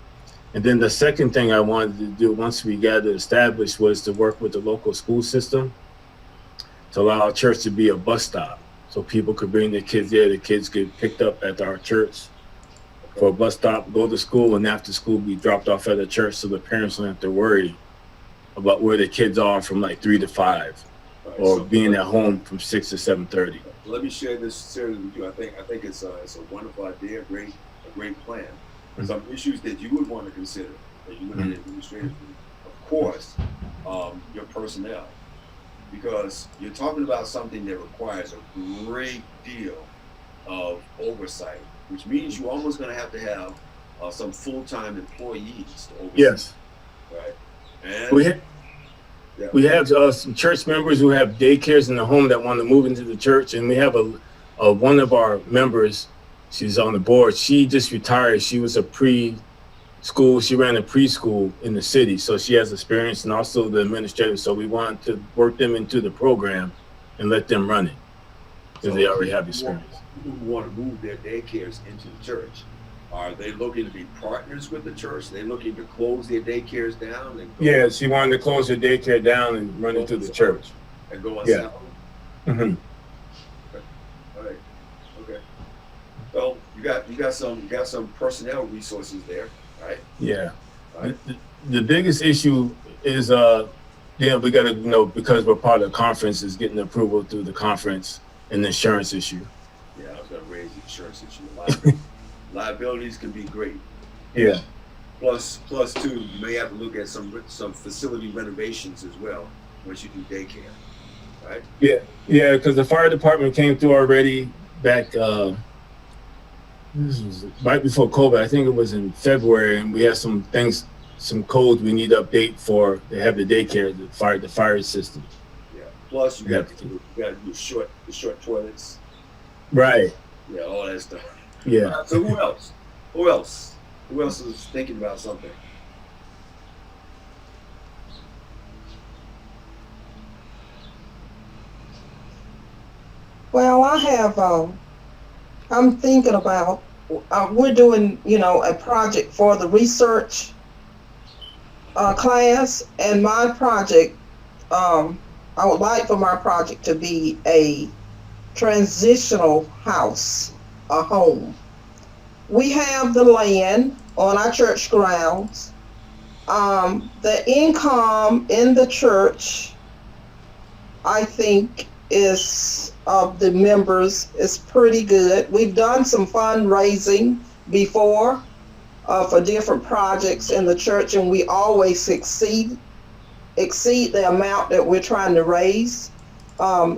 And then the second thing I wanted to do once we got it established was to work with the local school system to allow our church to be a bus stop, so people could bring their kids there. The kids get picked up at our church for a bus stop, go to school, and after school be dropped off at the church, so the parents don't have to worry about where the kids are from 3 to 5, or being at home from 6 to 7:30. Let me share this with you. I think it's a wonderful idea, a great plan. Some issues that you would want to consider, that you would administratively, of course, your personnel, because you're talking about something that requires a great deal of oversight, which means you're almost going to have some full-time employees to oversee. Yes. Right. And we have some church members who have daycares in the home that want to move into the church, and we have one of our members. She's on the board. She just retired. She was a preschool. She ran a preschool in the city, so she has experience, and also the administrative. So we want to work them into the program and let them run it, because they already have experience. Who want to move their daycares into the church? Are they looking to be partners with the church? Are they looking to close their daycares down? Yeah, she wanted to close her daycare down and run it to the church. And go on salary? Mm-hmm. All right. Okay. Well, you got some personnel resources there, right? Yeah. Right. The biggest issue is we got to because we're part of the conference, is getting approval through the conference, and the insurance issue. Yeah, I was going to raise the insurance issue. Liabilities can be great. Yeah. Plus too, you may have to look at some facility renovations as well once you do daycare, right? Yeah, because the fire department came through already back. This was right before COVID. I think it was in February, and we have some codes we need to update for to have the daycare, the fire system. Yeah. Plus you got to do the short toilets. Right. Yeah, all that stuff. Yeah. So who else? Who else is thinking about something? Well, I have, I'm thinking about, we're doing, a project for the research class, and my project, I would like for my project to be a transitional house, a home. We have the land on our church grounds. The income in the church, I think, of the members is pretty good. We've done some fundraising before for different projects in the church, and we always exceed the amount that we're trying to raise.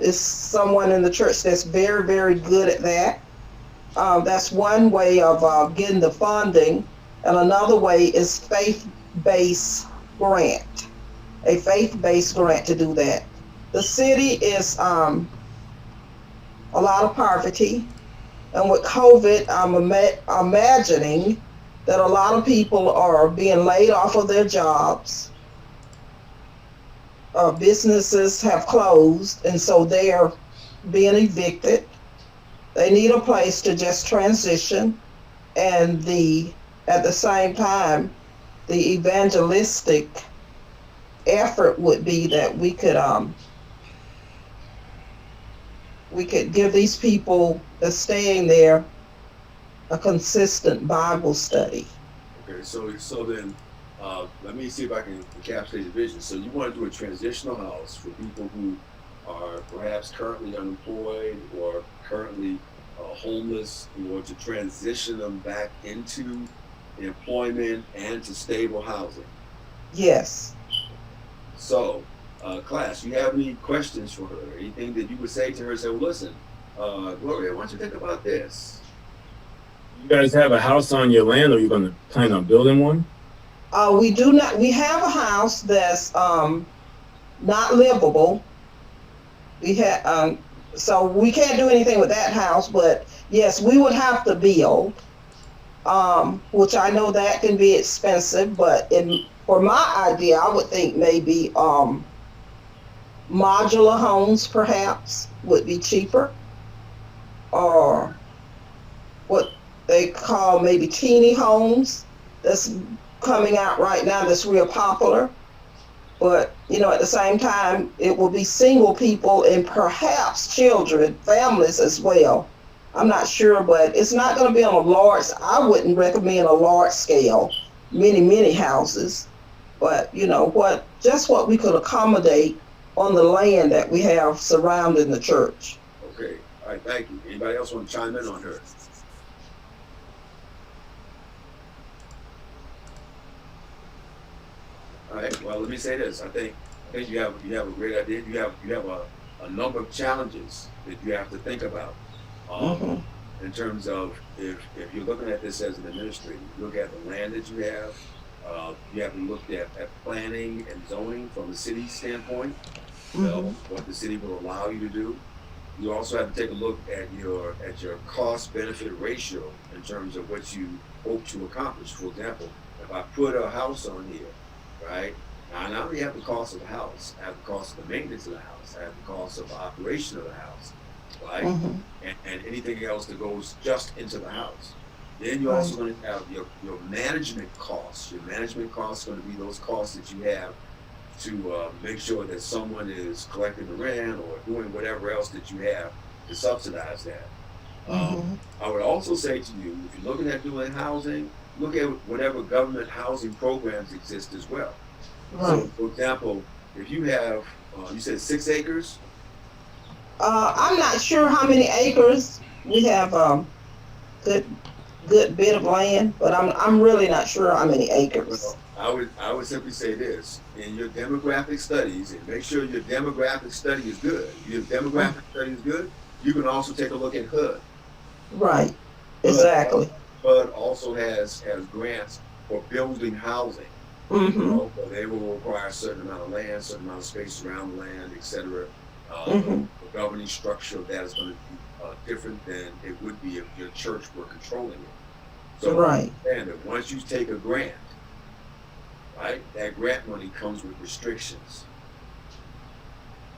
Is someone in the church that's very, very good at that. That's one way of getting the funding, and another way is faith-based grant, a faith-based grant to do that. The city is a lot of poverty, and with COVID, I'm imagining that a lot of people are being laid off of their jobs. Businesses have closed, and so they're being evicted. They need a place to just transition, and at the same time, the evangelistic effort would be that we could give these people that's staying there a consistent Bible study. Okay, so then let me see if I can encapsulate the vision. So you want to do a transitional house for people who are perhaps currently unemployed or currently homeless. You want to transition them back into employment and to stable housing. Yes. So, class, you have any questions for her? Anything that you would say to her? Say, well, listen, Gloria, why don't you think about this? You guys have a house on your land, or you're going to plan on building one? We do not. We have a house that's not livable. We have so we can't do anything with that house. But yes, we would have to build, which I know that can be expensive. But for my idea, I would think maybe modular homes perhaps would be cheaper, or what they call maybe teeny homes. That's coming out right now, that's real popular. But at the same time, it will be single people and perhaps children, families as well. I'm not sure, but it's not going to be on a large. I wouldn't recommend a large scale, many houses. But what we could accommodate on the land that we have surrounding the church. Okay, all right, thank you. Anybody else want to chime in on her? All right. Well, let me say this. I think you have a great idea. You have a number of challenges that you have to think about. In terms of if you're looking at this as an administrator, you look at the land that you have to look at planning and zoning from the city standpoint. What the city will allow you to do. You also have to take a look at your cost benefit ratio in terms of what you hope to accomplish. For example, if I put a house on here, right? Now, I not only have the cost of the house, I have the cost of the maintenance of the house, I have the cost of the operation of the house, right? And anything else that goes just into the house. Then you're also going to have your management costs. Your management costs are going to be those costs that you have to make sure that someone is collecting the rent or doing whatever else that you have to subsidize that. I would also say to you, if you're looking at doing housing, look at whatever government housing programs exist as well. So, for example, if you have, you said 6 acres? I'm not sure how many acres. We have good bit of land, but I'm really not sure how many acres. Well, I would simply say this: in your demographic studies, and make sure your demographic study is good. If your demographic study is good, you can also take a look at HUD. Right. Exactly. HUD also has grants for building housing. But they will require a certain amount of land, a certain amount of space around the land, etc. The governing structure of that is going to be different than it would be if your church were controlling it. So understand that once you take a grant, right, that grant money comes with restrictions.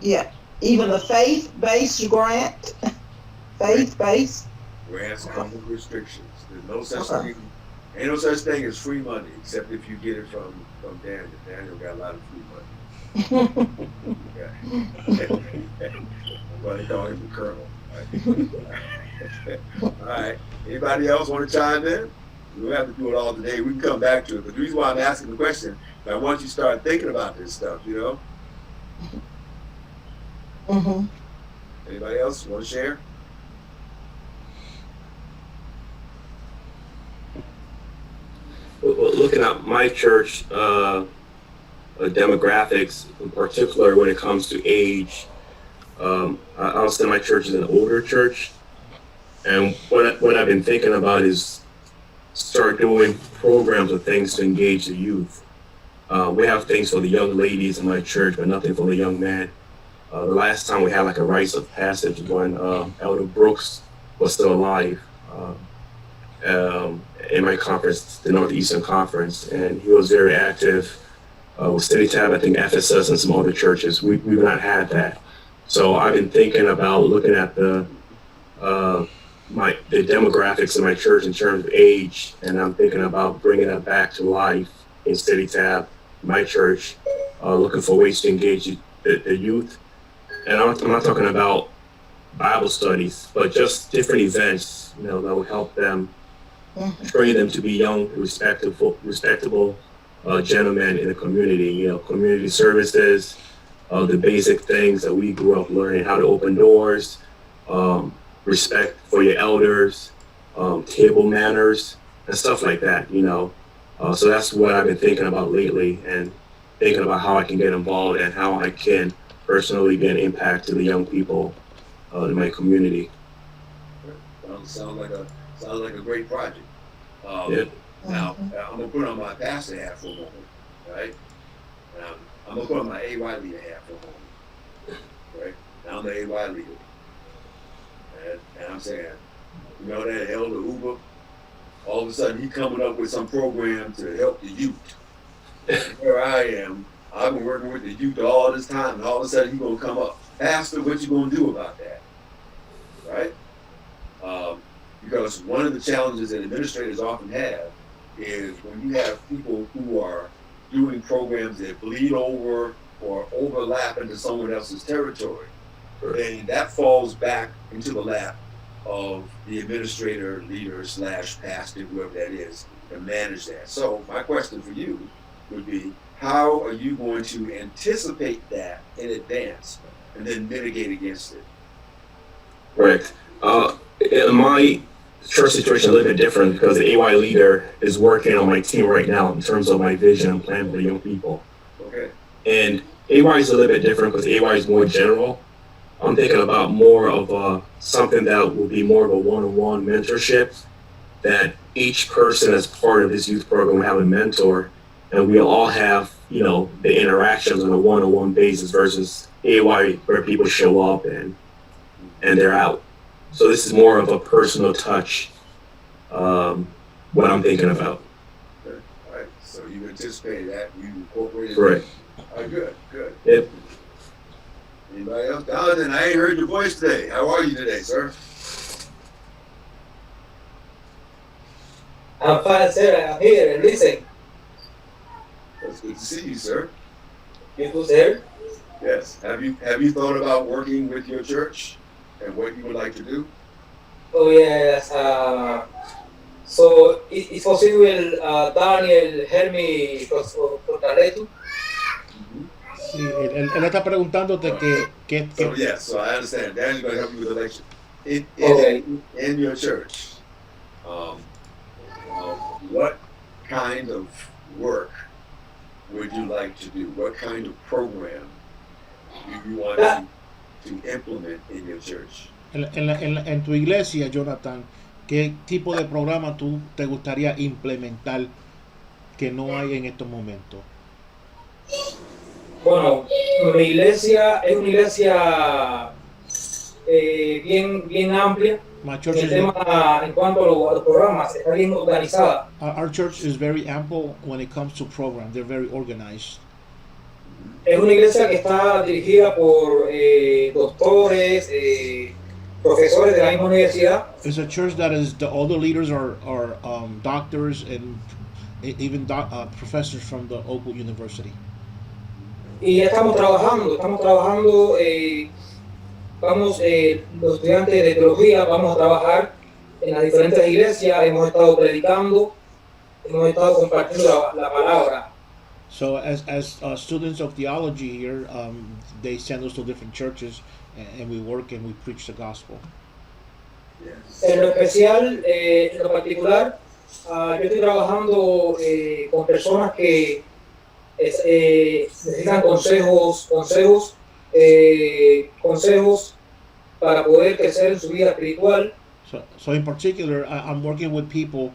Yeah, even the faith-based grant, faith-based grants come with restrictions. There's no such thing. Ain't no such thing as free money, except if you get it from Daniel. Daniel got a lot of free money. Well, they call him the Colonel. Right? All right. Anybody else want to chime in? We don't have to do it all today. We can come back to it. But the reason why I'm asking the question, I want you to start thinking about this stuff, Anybody else want to share? Well, looking at my church demographics, in particular when it comes to age, I'll say my church is an older church, and what I've been thinking about is start doing programs or things to engage the youth. We have things for the young ladies in my church, but nothing for the young man. The last time we had like a rites of passage when Elder Brooks was still alive. in my conference, the Northeastern Conference, and he was very active with City Tab, I think FSS, and some other churches. We've not had that. So I've been thinking about looking at the demographics of my church in terms of age, and I'm thinking about bringing that back to life in City Tab, my church, looking for ways to engage the youth. And I'm not talking about Bible studies, but just different events, that will help them, train them to be young, respectable gentlemen in the community. Community services, the basic things that we grew up learning: how to open doors, respect for your elders, table manners, and stuff like that. So that's what I've been thinking about lately, and thinking about how I can get involved and how I can personally be an impact to the young people in my community. Sounds like a great project. Yeah. Now, I'm gonna put on my pastor hat for a moment, right? I'm gonna put on my AY leader hat for a moment, right? Now I'm the AY leader, and I'm saying, that elder Uber, all of a sudden he coming up with some program to help the youth. Here I am, I've been working with the youth all this time, and all of a sudden he's gonna come up, Pastor, what you gonna do about that, right? Because one of the challenges that administrators often have is when you have people who are doing programs that bleed over or overlap into someone else's territory, then that falls back into the lap of the administrator, leader / pastor, whoever that is, to manage that. So my question for you would be, how are you going to anticipate that in advance and then mitigate against it? Right. In my church situation, a little bit different because the AY leader is working on my team right now in terms of my vision and plan for the young people. Okay. And AY is a little bit different because AY is more general. I'm thinking about more of something that will be more of a one-on-one mentorship, that each person as part of this youth program will have a mentor, and we'll all have, the interactions on a one-on-one basis versus AY where people show up and they're out. So this is more of a personal touch, what I'm thinking about. All right. So you anticipated that, you incorporated Right. All right, good. Yep. Anybody else? Jonathan, I ain't heard your voice today. How are you today, sir? I'm fine, sir. I'm here and listening. It's good to see you, sir. You too, sir? Yes. Have you thought about working with your church and what you would like to do? Oh, yes. So, it's possible Daniel help me for Sí, él está preguntándote que So yes, so I understand. Daniel's going to help you with the lecture. Okay. In your church, what kind of work would you like to do? What kind of program do you want to implement in your church? en tu iglesia, Jonathan, ¿qué tipo de programa tú te gustaría implementar que no hay en estos momentos? Bueno, mi iglesia es una iglesia bien amplia. My church El is, tema en cuanto a los programas, está bien organizada. our church is very ample when it comes to program. They're very organized. Es una iglesia que está dirigida por doctores, profesores de la misma universidad. It's a church that is all the leaders are doctors and even professors from the Oakwood University. Y ya estamos trabajando, los estudiantes de teología vamos a trabajar en las diferentes iglesias, hemos estado predicando, hemos estado compartiendo la palabra. So as students of theology here, they send us to different churches and we work and we preach the gospel. Yes. En lo especial, en lo particular, yo estoy trabajando con personas que necesitan consejos para poder crecer en su vida espiritual. So in particular, I'm working with people,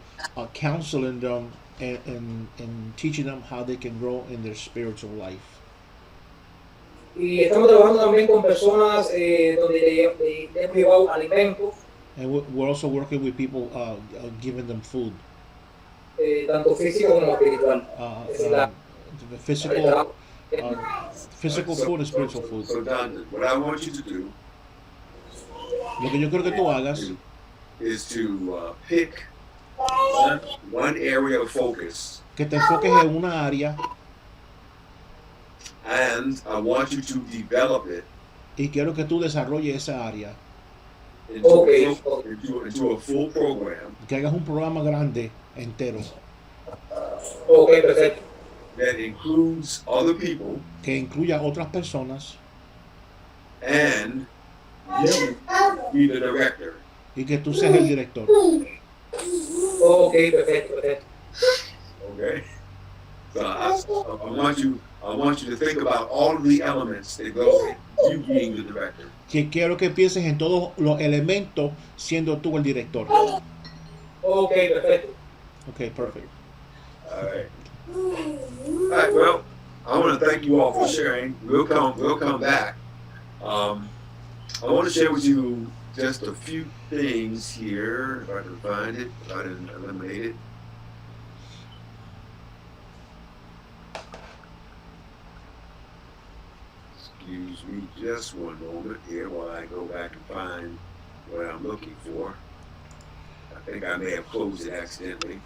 counseling them and teaching them how they can grow in their spiritual life. Y estamos trabajando también con personas donde le hemos llevado alimentos. And we're also working with people, giving them food. tanto físico como espiritual. Es decir, The el physical, trabajo. physical food and spiritual food. So Don, what I want you to do Lo que yo quiero que tú hagas is to pick one area of focus, que te enfoques en una área and I want you to develop it y quiero que tú desarrolles esa área, into a full program que hagas un programa grande entero Ok, perfecto. that includes other people que incluya otras personas and you be the director. y que tú seas el director. Ok, perfecto, perfecto. Okay. So I want you to think about all of the elements that go in you being the director. Que quiero que pienses en todos los elementos siendo tú el director. Ok, perfecto. Okay, perfect. All right. All right. Well, I want to thank you all for sharing. We'll come back. I want to share with you just a few things here, if I can find it, if I didn't eliminate it. Excuse me just one moment here while I go back and find what I'm looking for. I think I may have closed it accidentally.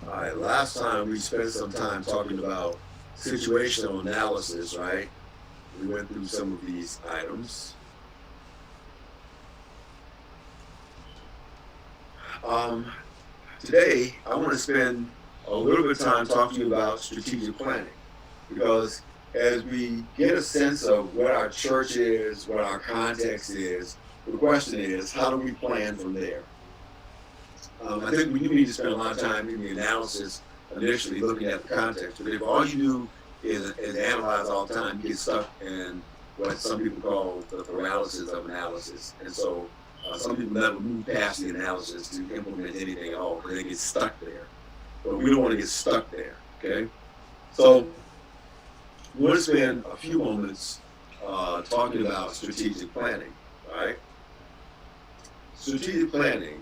All right, last time we spent some time talking about situational analysis, right? We went through some of these items. Today, I want to spend a little bit of time talking to you about strategic planning, because as we get a sense of what our church is, what our context is, the question is, how do we plan from there? I think we do need to spend a lot of time in the analysis initially, looking at the context. But if all you do is analyze all the time, you get stuck in what some people call the paralysis of analysis. And so some people never move past the analysis to implement anything at all, because they get stuck there. But we don't want to get stuck there, okay? So we want to spend a few moments talking about strategic planning, all right? Strategic planning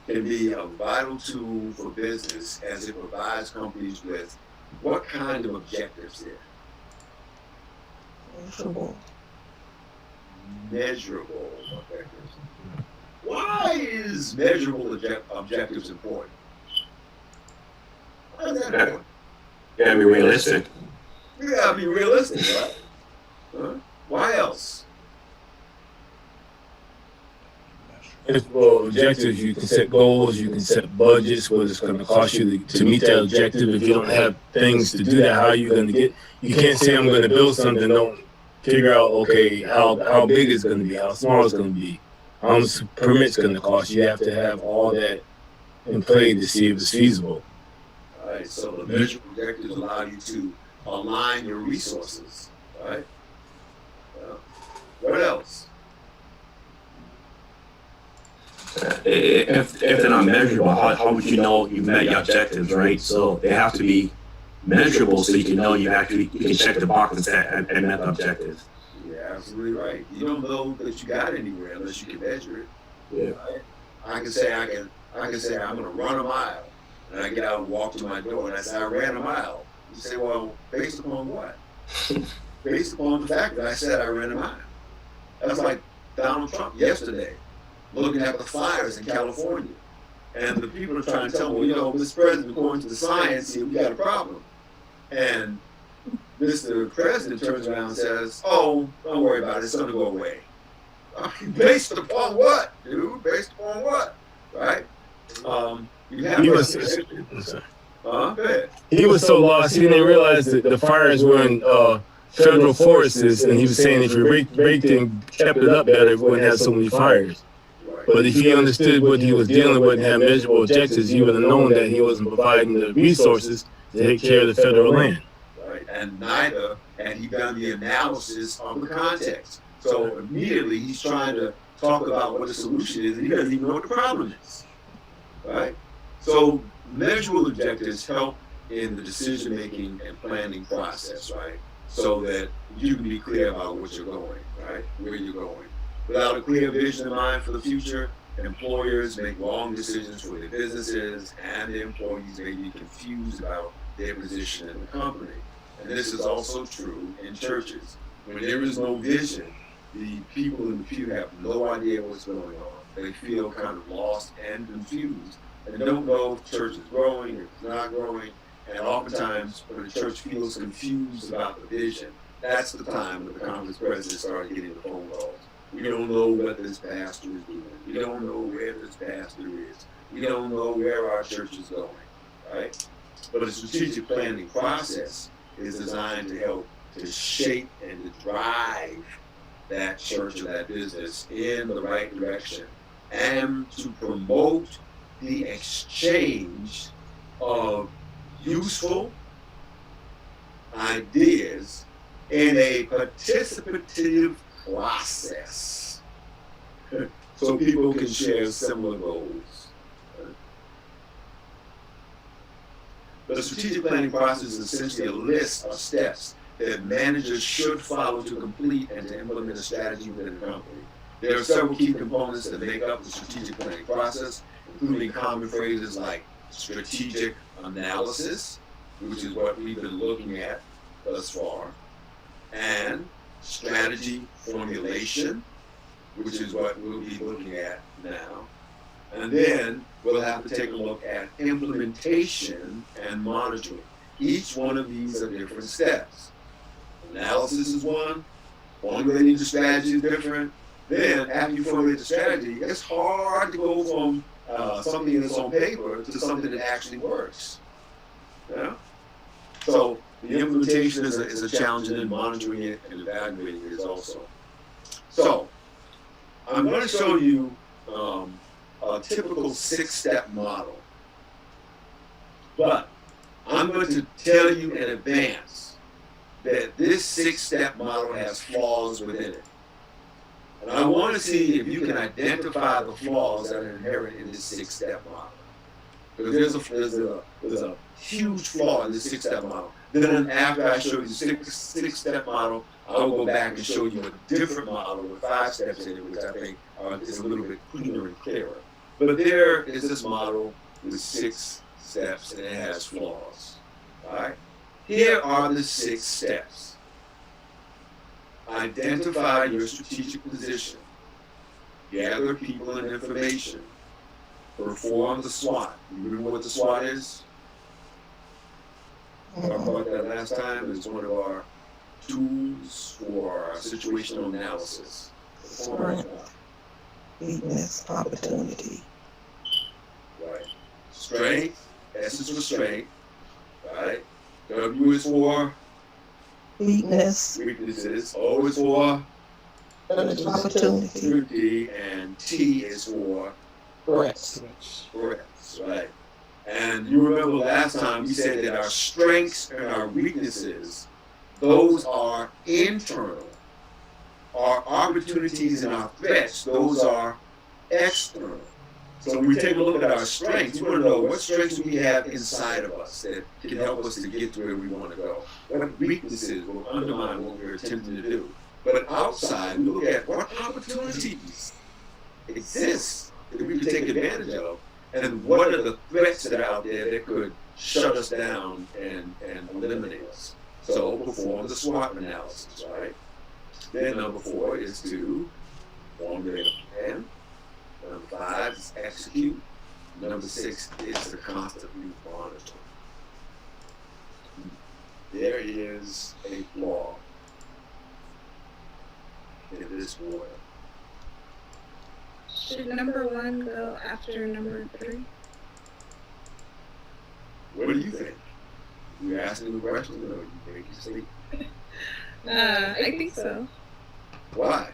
can be a vital tool for business as it provides companies with what kind of objectives there? Measurable objectives. Why is measurable objectives important? Why is that important? You gotta be realistic. You gotta be realistic, right? Huh? Why else? Well, objectives, you can set goals, you can set budgets, what it's going to cost you to meet that objective. If you don't have things to do that, how are you going to get? You can't say I'm going to build something, don't figure out, okay, how big it's going to be, how small it's going to be, how much permit's going to cost. You have to have all that in play to see if it's feasible. All right, so the measurable objectives allow you to align your resources, right? What else? If they're not measurable, how would you know you met your objectives, right? So they have to be measurable so you can know you can check the box and met the objectives. You're absolutely right. You don't know that you got anywhere unless you can measure it. Yeah. Right? I can say I'm going to run a mile, and I get out and walk to my door, and I say I ran a mile. You say, well, based upon what? Based upon the fact that I said I ran a mile. That's like Donald Trump yesterday, looking at the fires in California. And the people are trying to tell me, well, Mr. President, according to the science here, we got a problem. And Mr. President turns around and says, oh, don't worry about it, it's going to go away. Based upon what, dude? Based upon what? Right? He was so lost, he didn't realize that the fires were in federal forests, and he was saying if you raked and kept it up better, we wouldn't have so many fires. But if he understood what he was dealing with and had measurable objectives, he would have known that he wasn't providing the resources to take care of the federal land. Right. and neither had he done the analysis of the context. So immediately he's trying to talk about what the solution is, and he doesn't even know what the problem is, right? So measurable objectives help in the decision-making and planning process, right? So that you can be clear about what you're going, right? Where you're going. Without a clear vision in mind for the future, employers make wrong decisions for their businesses, and the employees may be confused about their position in the company. And this is also true in churches. When there is no vision, the people in the pew have no idea what's going on. They feel kind of lost and confused and don't know if the church is growing or it's not growing. And oftentimes, when the church feels confused about the vision, that's the time when the conference president started getting the phone calls. We don't know what this pastor is doing. We don't know where this pastor is. We don't know where our church is going, right? But a strategic planning process is designed to help to shape and to drive that church or that business in the right direction and to promote the exchange of useful ideas in a participative process so people can share similar goals. The strategic planning process is essentially a list of steps that managers should follow to complete and to implement a strategy within the company. There are several key components that make up the strategic planning process, including common phrases like strategic analysis, which is what we've been looking at thus far, and strategy formulation, which is what we'll be looking at now. And then we'll have to take a look at implementation and monitoring. Each one of these are different steps. Analysis is one, formulating the strategy is different. Then after you formulate the strategy, it's hard to go from something that's on paper to something that actually works. Yeah? So the implementation is a challenge, and then monitoring it and evaluating it is also. So I'm going to show you a typical 6-step model. But I'm going to tell you in advance that this 6-step model has flaws within it. And I want to see if you can identify the flaws that are inherent in this 6-step model. Because there's a huge flaw in this 6-step model. Then after I show you the 6-step model, I will go back and show you a different model with 5 steps in it, which I think is a little bit cleaner and clearer. But there is this model with 6 steps, and it has flaws. All right? Here are the 6 steps. Identify your strategic position. Gather people and information. Perform the SWOT. You remember what the SWOT is? I talked about that last time. It's one of our tools for situational analysis. Weakness, opportunity. Right. Strength. S is for strength. Right. W is for Weakness, weaknesses. O is for opportunity. And T is for Threats. threats. Right. And you remember last time we said that our strengths and our weaknesses, those are internal. Our opportunities and our threats, those are external. So when we take a look at our strengths, we want to know what strengths we have inside of us that can help us to get to where we want to go. What weaknesses will undermine what we're attempting to do. But outside, we look at what opportunities exist that we can take advantage of, and what are the threats that are out there that could shut us down and eliminate us. So perform the SWOT analysis, right? Then number 4 is to formulate a plan. Number 5 is execute. Number 6 is to constantly monitor. There is a flaw in this order. Should number 1 go after number 3? What do you think? You're asking the question, or you think you sleep? I think so. Why?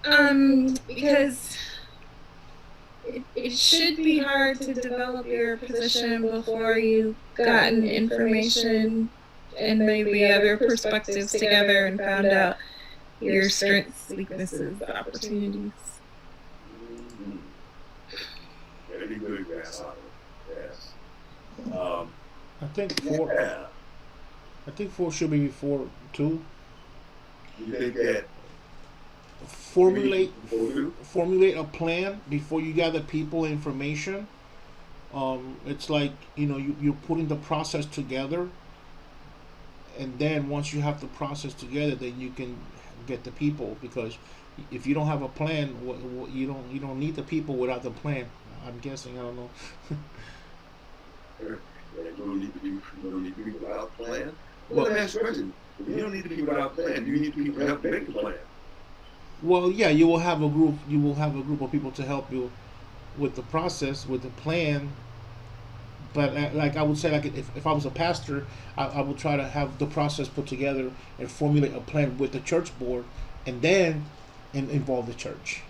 Because it should be hard to develop your position before you've gotten information and maybe other perspectives together and found out your strengths, weaknesses, opportunities. Very good, Grasshopper. Yes. I think four. Yeah. I think four should be before two. You think that Formulate before two? formulate a plan before you gather people information. It's like you're putting the process together, and then once you have the process together, then you can get the people. Because if you don't have a plan, you don't need the people without the plan. I'm guessing. I don't know. You don't need the people without a plan. Well, let me ask you a question. If you don't need the people without a plan, you need the people to help make the plan. Well, yeah, you will have a group. You will have a group of people to help you with the process, with the plan. But like I would say, like if I was a pastor, I would try to have the process put together and formulate a plan with the church board, and then involve the church.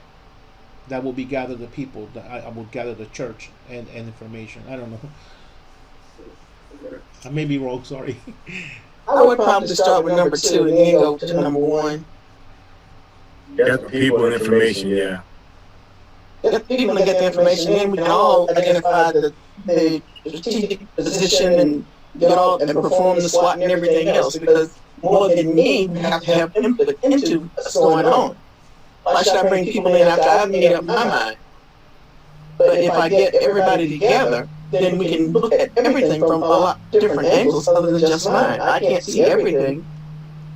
That will be gather the people. That I will gather the church and information. I don't know. I may be wrong. Sorry. I would probably start with number 2 and then go to number 1. Got the people and information, yeah. Get the people to get the information, then we can all identify the strategic position and get all and perform the SWOT and everything else. Because more than me, we have to have input into what's going on. Why should I bring people in after I've made up my mind? But if I get everybody together, then we can look at everything from a lot different angles other than just mine. I can't see everything.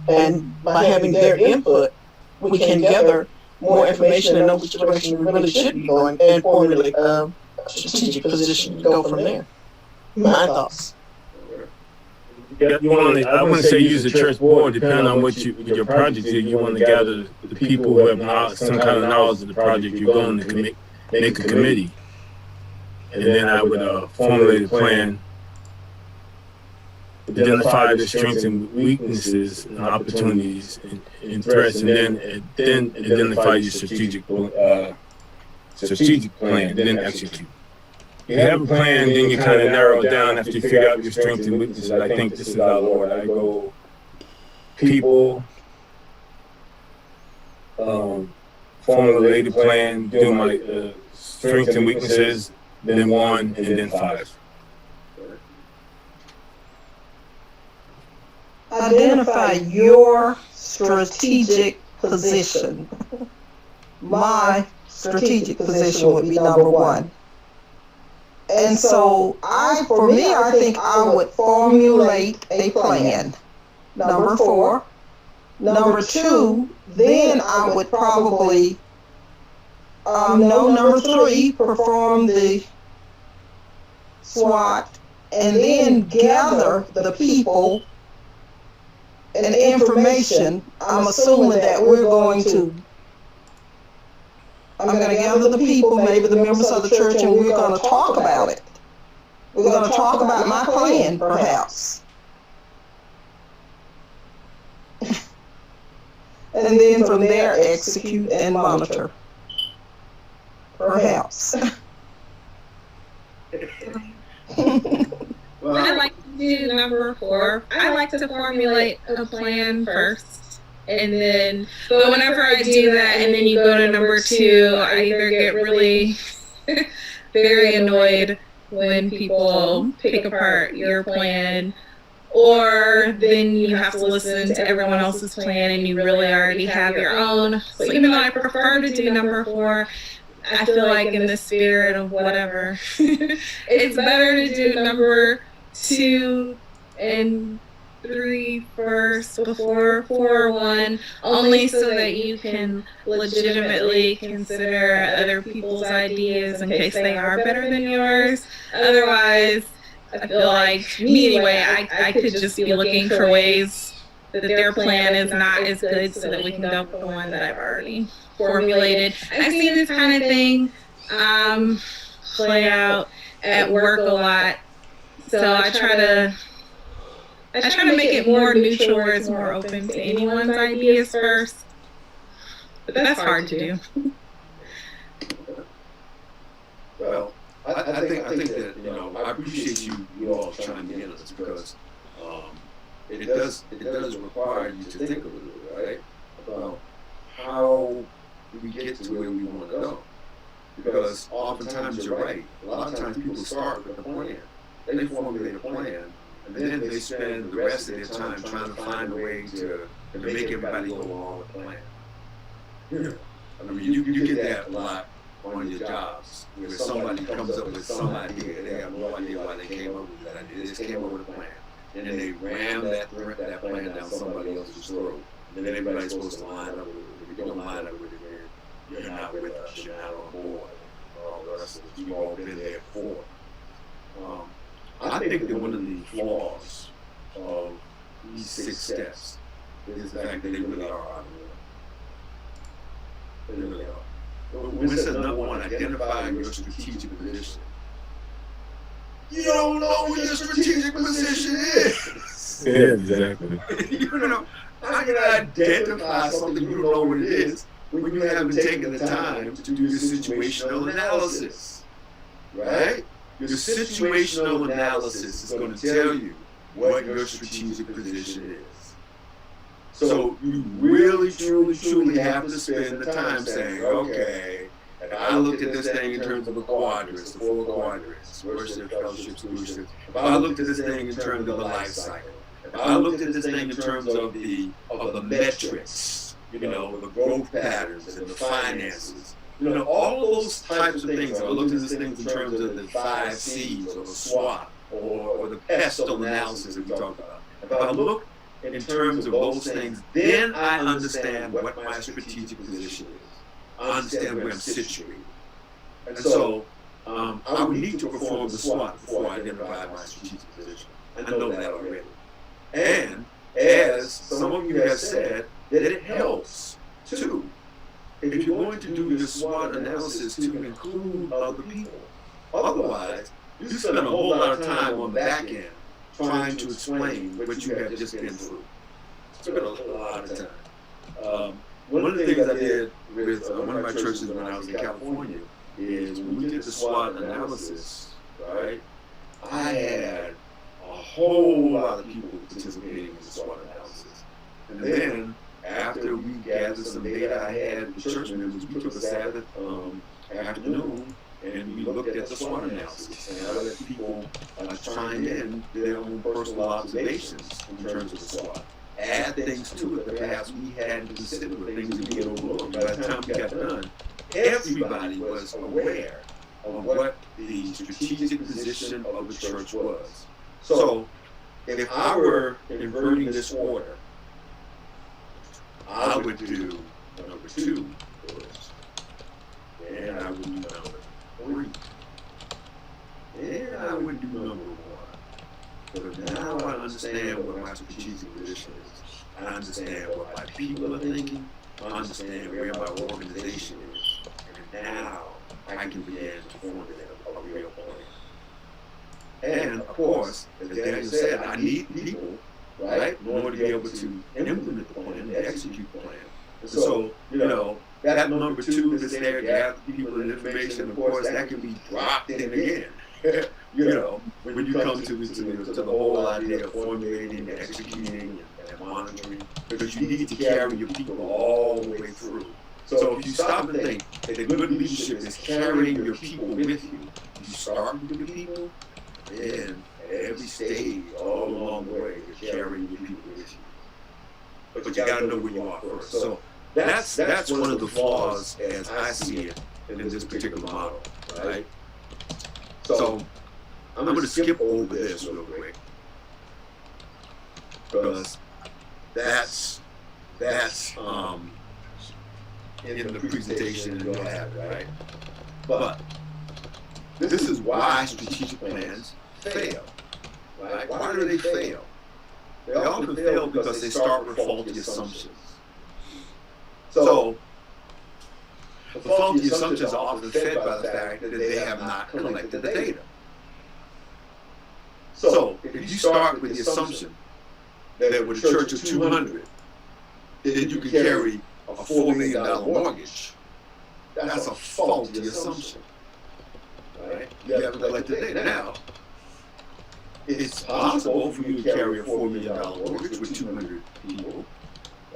And by having their input, we can gather more information and know which direction we really should be going and formulate a strategic position to go from there. My thoughts. You want to, I wouldn't say use the church board, depending on what your project is. You want to gather the people who have some kind of knowledge of the project you're going to make a committee. And then I would formulate a plan, identify the strengths and weaknesses and opportunities and threats, and then identify your strategic plan, then execute. You have a plan, then you kind of narrow it down after you figure out your strengths and weaknesses. I think this is our Lord. I go people, formulate a plan, do my strengths and weaknesses, then 1, and then 5. Identify your strategic position. My strategic position would be number 1. And so I think I would formulate a plan. Number 4. Number 2, then I would probably, number 3, perform the SWOT, and then gather the people and information. I'm assuming that I'm going to gather the people, maybe the members of the church, and we're going to talk about it. We're going to talk about my plan, perhaps. And then from there, execute and monitor. Perhaps. Well, I like to do number 4. I like to formulate a plan first. And then, but whenever I do that and then you go to number 2, I either get really very annoyed when people pick apart your plan, or then you have to listen to everyone else's plan and you really already have your own. So even though I prefer to do number 4, I feel like in the spirit of whatever, it's better to do number 2 and 3 first before 4 or 1, only so that you can legitimately consider other people's ideas in case they are better than yours. Otherwise, I feel like, me anyway, I could just be looking for ways that their plan is not as good so that we can go with the one that I've already formulated. I've seen this kind of thing play out at work a lot, so I try to make it more neutral, where it's more open to anyone's ideas first. But that's hard to do. Well, I think that I appreciate you all chiming in on this, because it does require you to think a little bit, right, about how we get to where we want to go. Because oftentimes you're right. A lot of times people start with a plan. They formulate a plan, and then they spend the rest of their time trying to find a way to make everybody go along with the plan. Yeah. I mean, you get that a lot on your jobs, where somebody comes up with some idea, they have no idea why they came up with that idea. They just came up with a plan, and then they ram that plan down somebody else's throat, and then everybody's supposed to line up with it. If you don't line up with it, then you're not with us, you're not on board. All the rest of us, we've all been there before. I think that one of the flaws of these 6 steps is the fact that they really are out of order. They really are. When it says number 1, identify your strategic position. You don't know what your strategic position is. Yeah, exactly. You know, how can I identify something you don't know what it is when you haven't taken the time to do the situational analysis, right? Your situational analysis is going to tell you what your strategic position is. So you really, truly have to spend the time saying, okay, if I looked at this thing in terms of the quadrants, the 4 quadrants, worship, fellowship, stewardship, if I looked at this thing in terms of the life cycle, if I looked at this thing in terms of the metrics, you know, the growth patterns and the finances, you know, all of those types of things. I looked at these things in terms of the 5 C's or the SWOT or the pestle analysis that we talked about. If I look in terms of those things, then I understand what my strategic position is. I understand where I'm situated. And so I would need to perform the SWOT before I identify my strategic position. I know that already. And as some of you have said, that it helps too. If you're going to do your SWOT analysis to include other people. Otherwise, you spend a whole lot of time on the back end trying to explain what you have just been through. Spend a lot of time. One of the things I did with one of my churches when I was in California is when we did the SWOT analysis, right, I had a whole lot of people participating in the SWOT analysis. And then after we gathered some data I had with church members, we took a Sabbath afternoon and we looked at the SWOT analysis. And I let people chime in their own personal observations in terms of the SWOT. Add things to it that perhaps we hadn't considered, or things that we had overlooked. By the time we got done, everybody was aware of what the strategic position of the church was. So if I were inverting this order, I would do number 2 first, and I would do number 3, and I would do number 1. But now I understand what my strategic position is. I understand what my people are thinking. I understand where my organization is. And now I can begin to formulate a real plan. And of course, as Daniel said, I need people, right, in order to be able to implement the plan, to execute the plan. And so, you know, that number 2 that's there, gather people and information, of course, that can be dropped in again. You know, when you come to the whole idea of formulating and executing and monitoring, because you need to carry your people all the way through. So if you stop and think that good leadership is carrying your people with you, you start with your people, and at every stage, all along the way, you're carrying your people with you. But you got to know where you are first. So that's one of the flaws, as I see it, in this particular model, right? So I'm going to skip over this real quick, because that's in the presentation you'll have, right? But this is why strategic plans fail, right? Why do they fail? They often fail because they start with faulty assumptions. So the faulty assumptions are often fed by the fact that they have not collected the data. So if you start with the assumption that with a church of 200, then you can carry a $4 million mortgage, that's a faulty assumption, right? You haven't collected the data. Now, it's possible for you to carry a $4 million mortgage with 200 people,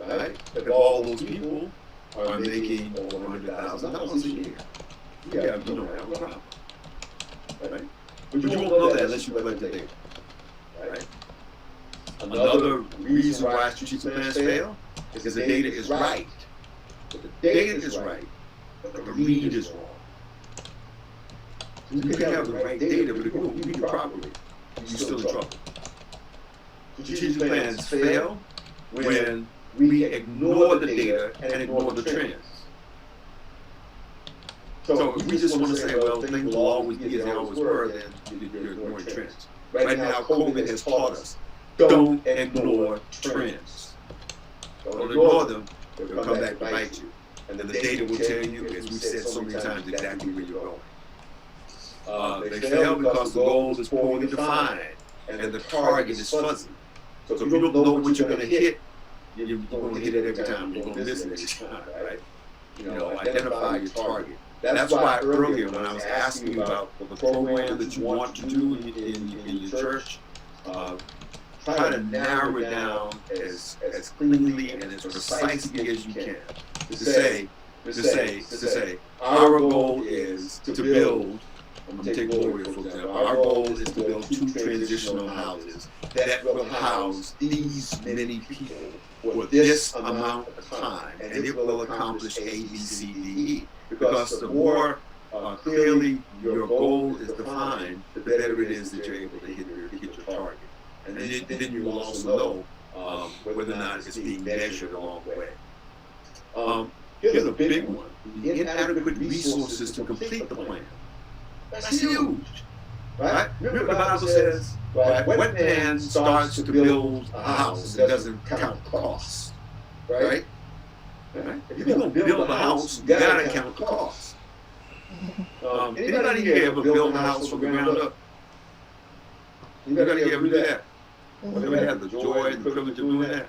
right? If all those people are making over $100,000 a year, yeah, you don't have a problem, right? But you won't know that unless you collect the data, right? Another reason why strategic plans fail is because the data is right. But the data is right, but the read is wrong. You can have the right data, but if you don't read it properly, you're still in trouble. Strategic plans fail when we ignore the data and ignore the trends. So if we just want to say, well, things will always be as they always were, then you're ignoring trends. Right now, COVID has taught us, don't ignore trends. Don't ignore them, they'll come back to bite you. And then the data will tell you, as we've said so many times, exactly where you're going. They fail because the goal is poorly defined and the target is fuzzy. So if you don't know what you're going to hit, you're going to hit it every time. You're going to miss it every time, right? Identify your target. That's why earlier when I was asking you about the program that you want to do in your church, try to narrow it down as cleanly and as precisely as you can. To say, our goal is to build. I'm going to take Gloria, for example. Our goal is to build 2 transitional houses that will house these many people for this amount of time, and it will accomplish A, B, C, D, E. Because the more clearly your goal is defined, the better it is that you're able to hit your target. And then you will also know whether or not it's being measured along the way. Here's a big one: the inadequate resources to complete the plan. That's huge, right? Remember the Bible says, right, when man starts to build a house, it doesn't count the cost, right? If you're going to build a house, you got to count the cost. Anybody here ever built a house from the ground up? Anybody ever do that? Ever had the joy and the privilege of doing that?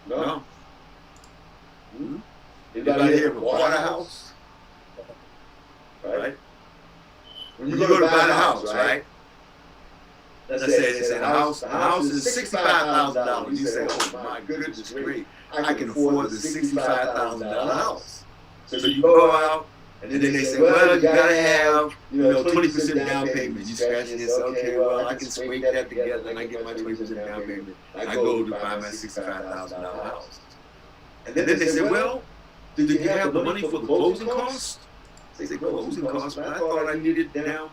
No? Anybody here ever bought a house? Right? When you go to buy a house, right? Let's say the house is $65,000. You say, oh my goodness, great. I can afford the $65,000 house. So you go out, and then they say, well, you gotta have 20% down payment. You scratch your head, say, okay, well, I can scrape that together, and I get my 20% down payment. I go to buy my $65,000 house. And then they say, well, did you have the money for the closing costs? They say closing costs, but I thought I needed down.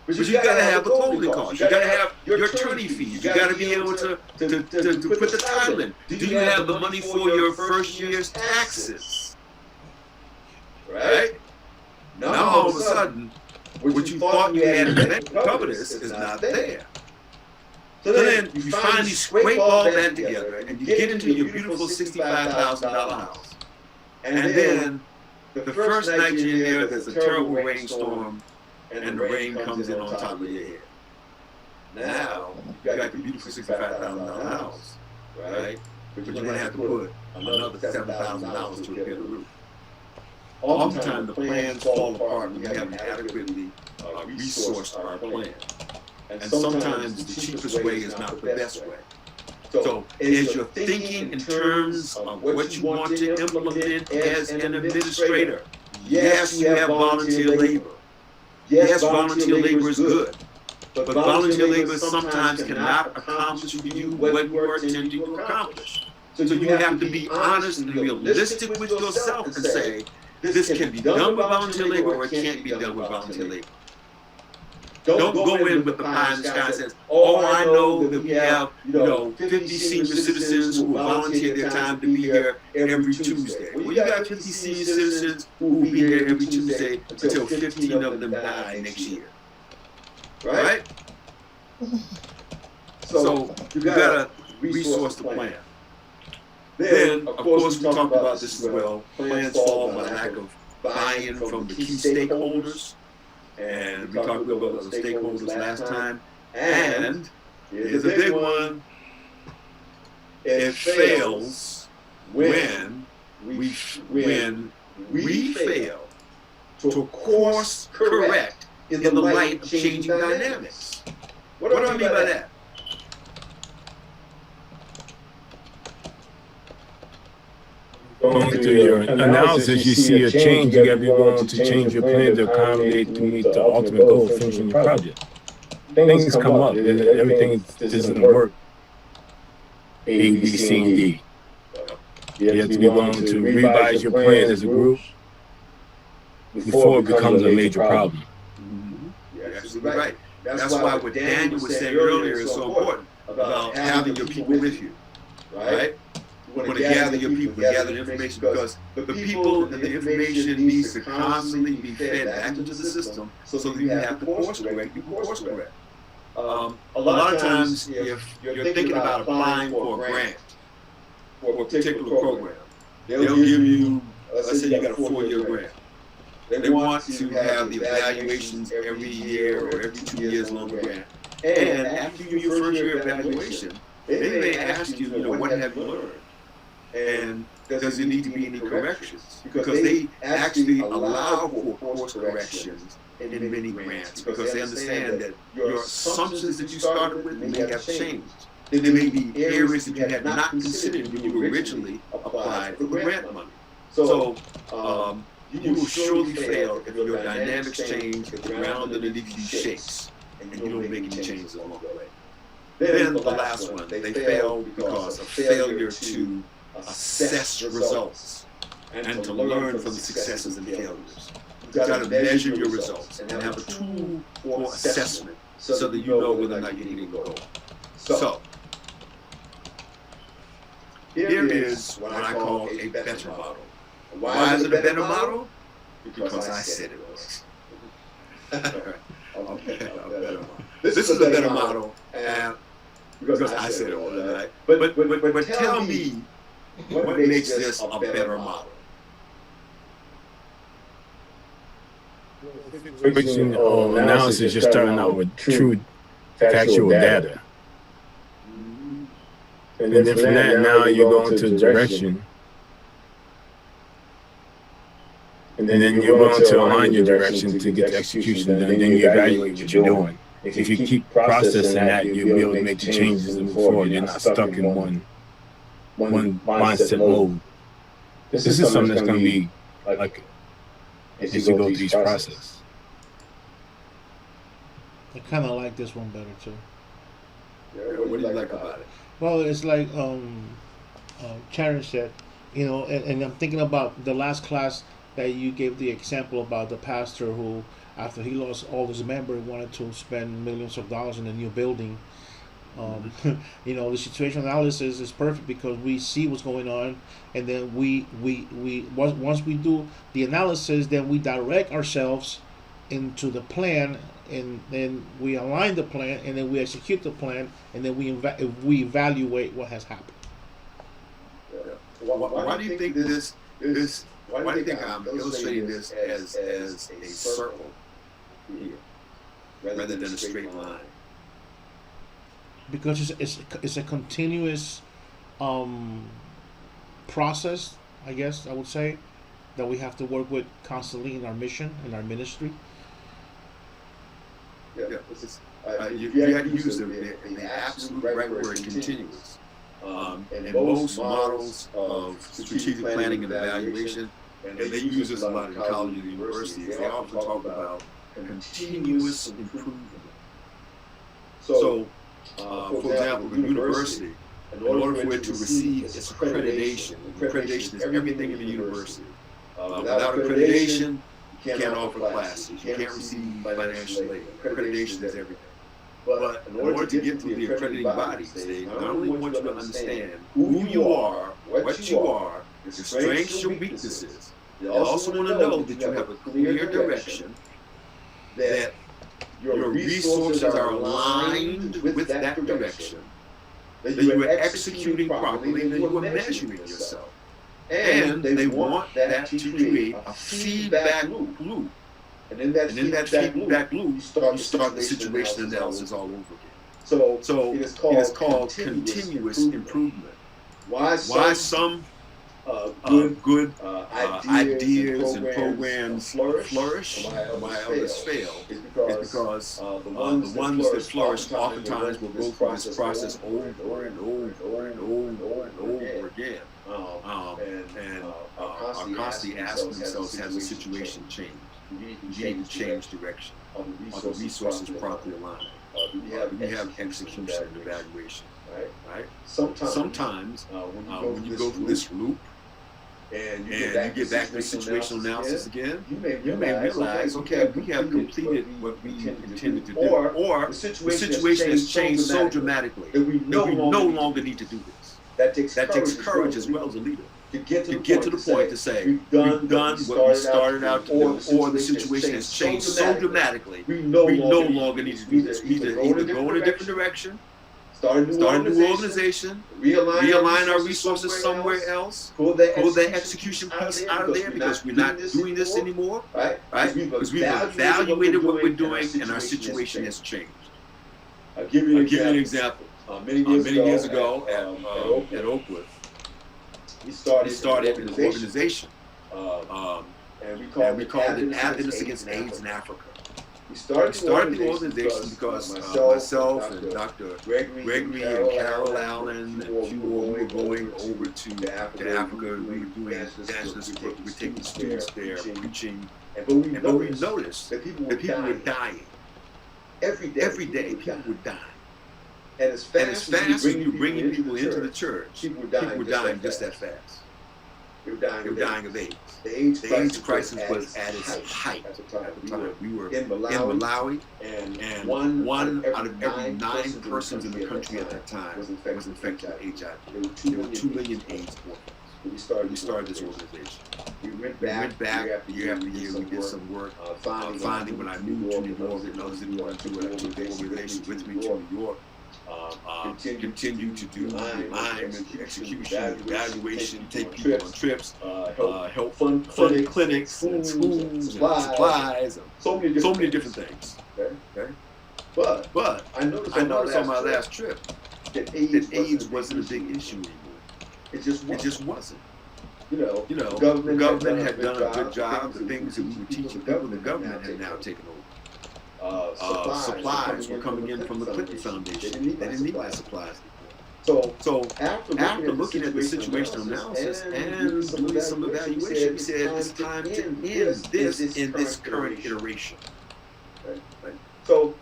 But you got to have the closing costs. You got to have your attorney fees. You got to be able to put the title in. Do you have the money for your first year's taxes? Right? Now all of a sudden, what you thought you had in the bank to cover this is not there. So then you finally scrape all that together and you get into your beautiful $65,000 house. And then the first night you're in there, there's a terrible rainstorm, and the rain comes in on top of your head. Now, you got the beautiful $65,000 house, right? But you're going to have to put another $7,000 to repair the roof. Oftentimes, the plans fall apart when you haven't adequately resourced our plan. And sometimes the cheapest way is not the best way. So, as you're thinking in terms of what you want to implement as an administrator, yes, you have volunteer labor. Yes, volunteer labor is good. But volunteer labor sometimes cannot accomplish for you what you are intending to accomplish. So you have to be honest and realistic with yourself and say, this can be done with volunteer labor or it can't be done with volunteer labor. Don't go in with the pie in the sky and say, oh, I know that we have 50 senior citizens who will volunteer their time to be here every Tuesday. Well, you got 50 senior citizens who will be here every Tuesday until 15 of them die next year. Right? So you got to resource the plan. Then, of course, we talked about this as well. Plans fall by lack of buy-in from the key stakeholders. And we talked about the stakeholders last time. And here's a big one. It fails when we fail to course correct in the light of changing dynamics. What do I mean by that? Going through your analysis, you see a change, you got to be willing to change your plan to accommodate to meet the ultimate goal of finishing your project. Things come up, everything doesn't work. A, B, C, and D. You have to be willing to revise your plan as a group before it becomes a major problem. You're absolutely right. That's why what Daniel was saying earlier is so important about having your people with you, right? You want to gather your people, gather the information, because the people and the information needs to constantly be fed back into the system so that you have to course correct, you course correct. A lot of times, if you're thinking about applying for a grant for a particular program, they'll give you, let's say you got a 4-year grant. They want to have the evaluations every year or every 2 years long grant. And after your first year evaluation, they may ask you, what have you learned? And does there need to be any corrections? Because they actually allow for course corrections in many grants, because they understand that your assumptions that you started with may have changed. There may be areas that you had not considered when you originally applied for the grant money. So you will surely fail if your dynamics change, if the ground underneath you shakes, and you don't make any changes along the way. Then the last one, they fail because of failure to assess results and to learn from the successes and failures. You've got to measure your results and have a tool for assessment so that you know whether or not you're hitting the goal. So, here is what I call a better model. Why is it a better model? Because I said it was. A better model. This is a better model, and because I said it was, right? But tell me what makes this a better model. Fixing analysis, you're starting out with true factual data. And then from that, now you go into direction. And then you're going to align your direction to get the execution done. And then you evaluate what you're doing. If you keep processing that, you'll be able to make the changes and move forward. You're not stuck in one mindset mode. This is something that's going to be like as you go through each process. I kind of like this one better too. What do you like about it? Well, it's like Sharon said, and I'm thinking about the last class that you gave the example about the pastor who, after he lost all his members, wanted to spend millions of dollars in a new building. The situation analysis is perfect because we see what's going on, and then we once we do the analysis, then we direct ourselves into the plan, and then we align the plan, and then we execute the plan, and then we evaluate what has happened. Why do you think this? Why do you think I'm illustrating this as a circle here, rather than a straight line? Because it's a continuous process, I guess I would say, that we have to work with constantly in our mission, in our ministry. You have to use the absolute right word, continuous. And most models of strategic planning and evaluation, and they use this a lot in college and universities, they often talk about continuous improvement. So, for example, the university, in order for it to receive its accreditation is everything in the university. Without accreditation, you can't offer classes, you can't receive financial aid. Accreditation is everything. But in order to get through the accrediting bodies, they not only want you to understand who you are, what you are, your strengths, your weaknesses, they also want to know that you have a clear direction, that your resources are aligned with that direction, that you are executing properly, and that you are measuring yourself. And they want that to create a feedback loop. And in that feedback loop, you start the situation analysis all over again. So it is called continuous improvement. Why some good ideas and programs flourish, and why others fail, is because the ones that flourish oftentimes will go through this process over and over again. And are constantly asking themselves, has the situation changed? Do we need to change direction? Are the resources properly aligned? Do we have execution and evaluation? Right? Sometimes when you go through this loop and you get back to situational analysis again, you may realize, okay, we have completed what we intended to do, or the situation has changed so dramatically that we no longer need to do this. That takes courage as well as a leader. To get to the point to say, we've done what we started out to do, or the situation has changed so dramatically, we no longer need to do this. We need to either go in a different direction, start a new organization, realign our resources somewhere else, pull that execution piece out of there because we're not doing this anymore, right? Because we've evaluated what we're doing and our situation has changed. I'll give you an example. Many years ago at Oakwood, we started an organization, and we called it Advocates Against AIDS in Africa. We started the organization because myself and Dr. Gregory and Carol Allen and a few more, we were going over to Africa. We were doing evangelism work. We were taking students there, preaching. But we noticed that people were dying. Every day, people were dying. And as fast as you were bringing people into the church, people were dying just that fast. They were dying of AIDS. The AIDS crisis was at its height at the time. We were in Malawi, and one out of every 9 persons in the country at that time was infected with HIV. There were 2 million AIDS orphans. We started this organization. We went back year after year. We did some work. Finally, when I moved to New York and others didn't want to do it, I took the organization with me to New York. Continue to do alignment, execution, evaluation, take people on trips, help fund clinics and schools and supplies, and so many different things. Okay? But I noticed on my last trip that AIDS wasn't a big issue anymore. It just wasn't. You know, the government had done a good job. The things that we were teaching people, the government had now taken over. Supplies were coming in from the Clinton Foundation. They didn't need my supplies anymore. So after looking at the situational analysis and doing some evaluation, we said it's time to end this in this current iteration. Right? So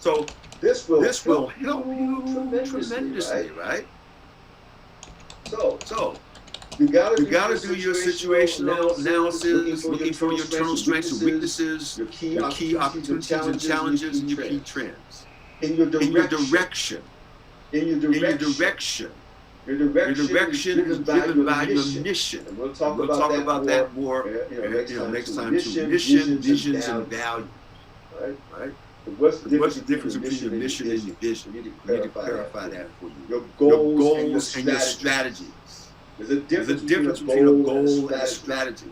this will help you tremendously, right? So you got to do your situational analysis, looking for your internal strengths and weaknesses, your key opportunities and challenges, and your key trends. In your direction. Your direction is driven by your mission. And we'll talk about that more next time too. Mission, visions, and values. Right? What's the difference between your mission and your vision? We need to clarify that for you. Your goals and your strategies. There's a difference between a goal and a strategy.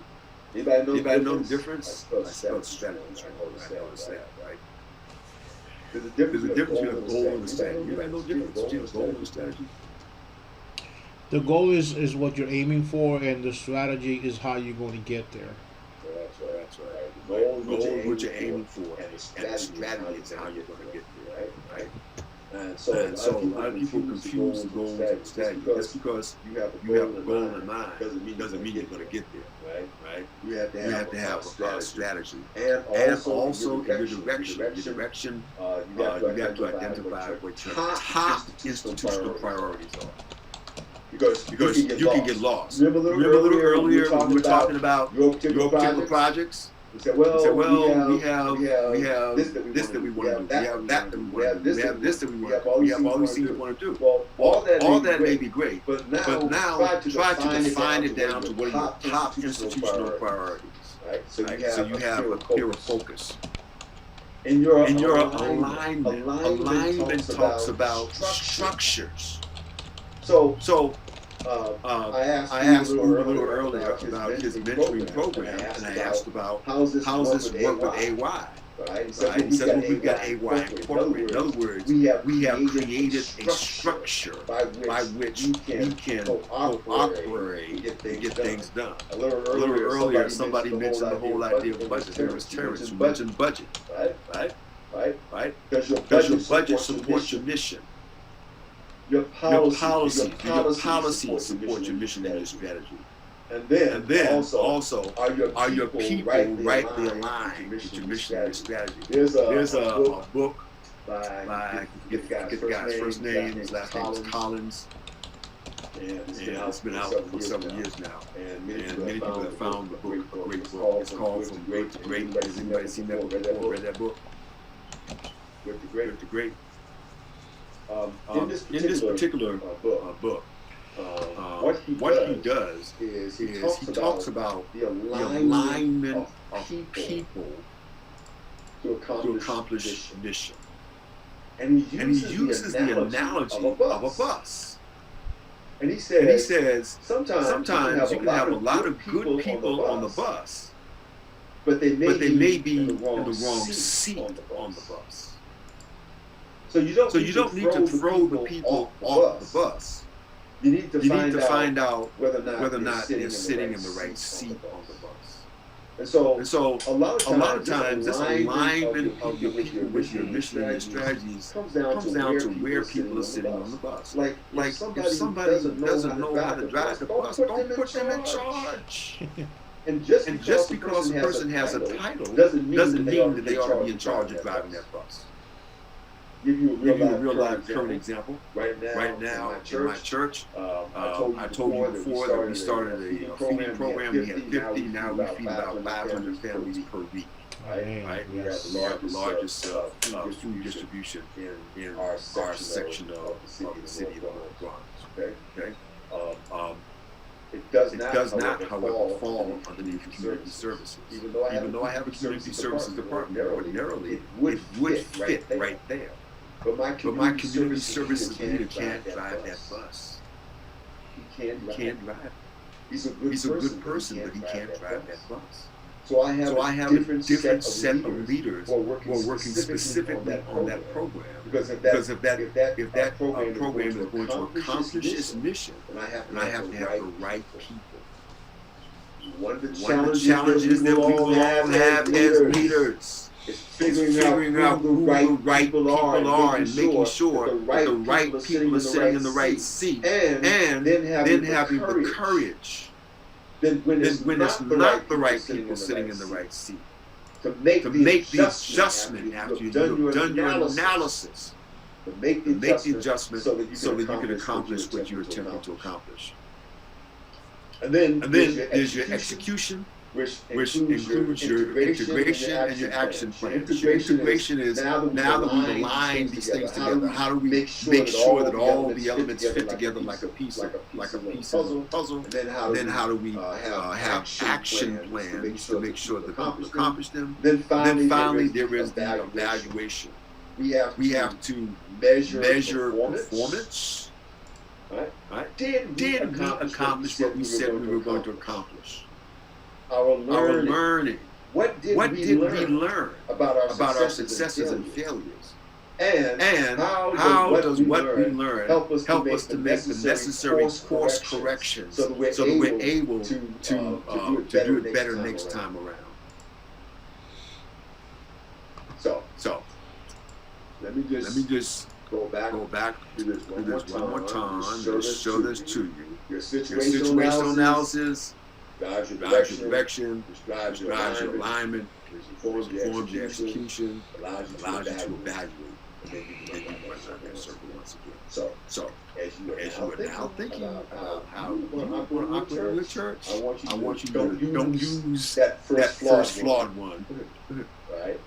Anybody know the difference? I spelled strategy. I noticed that, right? There's a difference between a goal and a strategy. Anybody know the difference between a goal and a strategy? The goal is what you're aiming for, and the strategy is how you're going to get there. That's right. The goal is what you're aiming for, and the strategy is how you're going to get there, right? And so a lot of people confuse the goals and the strategy. That's because you have a goal in mind. Doesn't mean you're going to get there, right? You have to have a strategy, and also in your direction. You have to identify what your top institutional priorities are. Because you can get lost. Remember a little earlier when we were talking about your particular projects? We said, well, we have this that we want to do. We have that we want to do. We have this that we want to do. We have all these things we want to do. Well, all that may be great, but now try to define it down to what are your top institutional priorities. Right? So you have a clearer focus. In your alignment talks about structures. So I asked a little earlier about his mentoring program, and I asked about how does this work with AY, Right? He says, well, we've got AY Incorporated. In other words, we have created a structure by which we can cooperate to get things done. A little earlier, somebody mentioned the whole idea of budget. There was Terrence who mentioned budget. Right? Does your budget support your mission? Your policies support your mission and your strategy. And then also are your people rightly aligned with your mission and your strategy? There's a book by, get the guy's first name, his last name is Collins. And it's been out for several years now. And many people have found the book a great book. It's called From Great to Great. Has anybody seen that book before? Read that book? Great to Great. In this particular book, what he does is he talks about the alignment of people to accomplish mission. And he uses the analogy of a bus. And he says sometimes you can have a lot of good people on the bus, but they may be in the wrong seat on the bus. So you don't need to throw the people off the bus. You need to find out whether or not they're sitting in the right seat on the bus. And so a lot of times this alignment of your people with your mission and your strategies comes down to where people are sitting on the bus. Like if somebody doesn't know how to drive the bus, don't put them in charge. And just because a person has a title doesn't mean that they ought to be in charge of driving that bus. Give you a real life current example. Right now in my church, I told you before that we started a feeding program. We had 50. Now we feed about 500 families per week. Right? We have the largest food distribution in our section of the city of Orange Bronx. Okay. It does not, however, fall underneath community services. Even though I have a community services department, ordinarily it would fit right there. But my community services leader can't drive that bus. He can't drive. He's a good person, but he can't drive that bus. So I have a different set of leaders who are working specifically on that program. Because if that program is going to accomplish its mission, then I have to have the right people. One of the challenges that we all have as leaders is figuring out who the right people are and making sure that the right people are sitting in the right seat, and then having the courage when it's not the right people sitting in the right seat to make the adjustment after you've done your analysis, to make the adjustment so that you can accomplish what you're attempting to accomplish. And then there's your execution, which includes your integration and your action plan. Your integration is now that we've aligned these things together, how do we make sure that all the elements fit together like a piece of a puzzle? And then how do we have action plans to make sure that people accomplish them? Then finally there is the evaluation. We have to measure performance. Right? Did we accomplish what we said we were going to accomplish? Our learning. What did we learn about our successes and failures? And how does what we learn help us to make the necessary course corrections so that we're able to do it better next time around? So let me just go back to this one more time. Let's show this to you. Your situational analysis drives your direction, drives your alignment, informs your execution, allows you to evaluate, and then you can run that circle once again. So as you are now thinking about how you want to operate your church, I want you to don't use that first flawed one,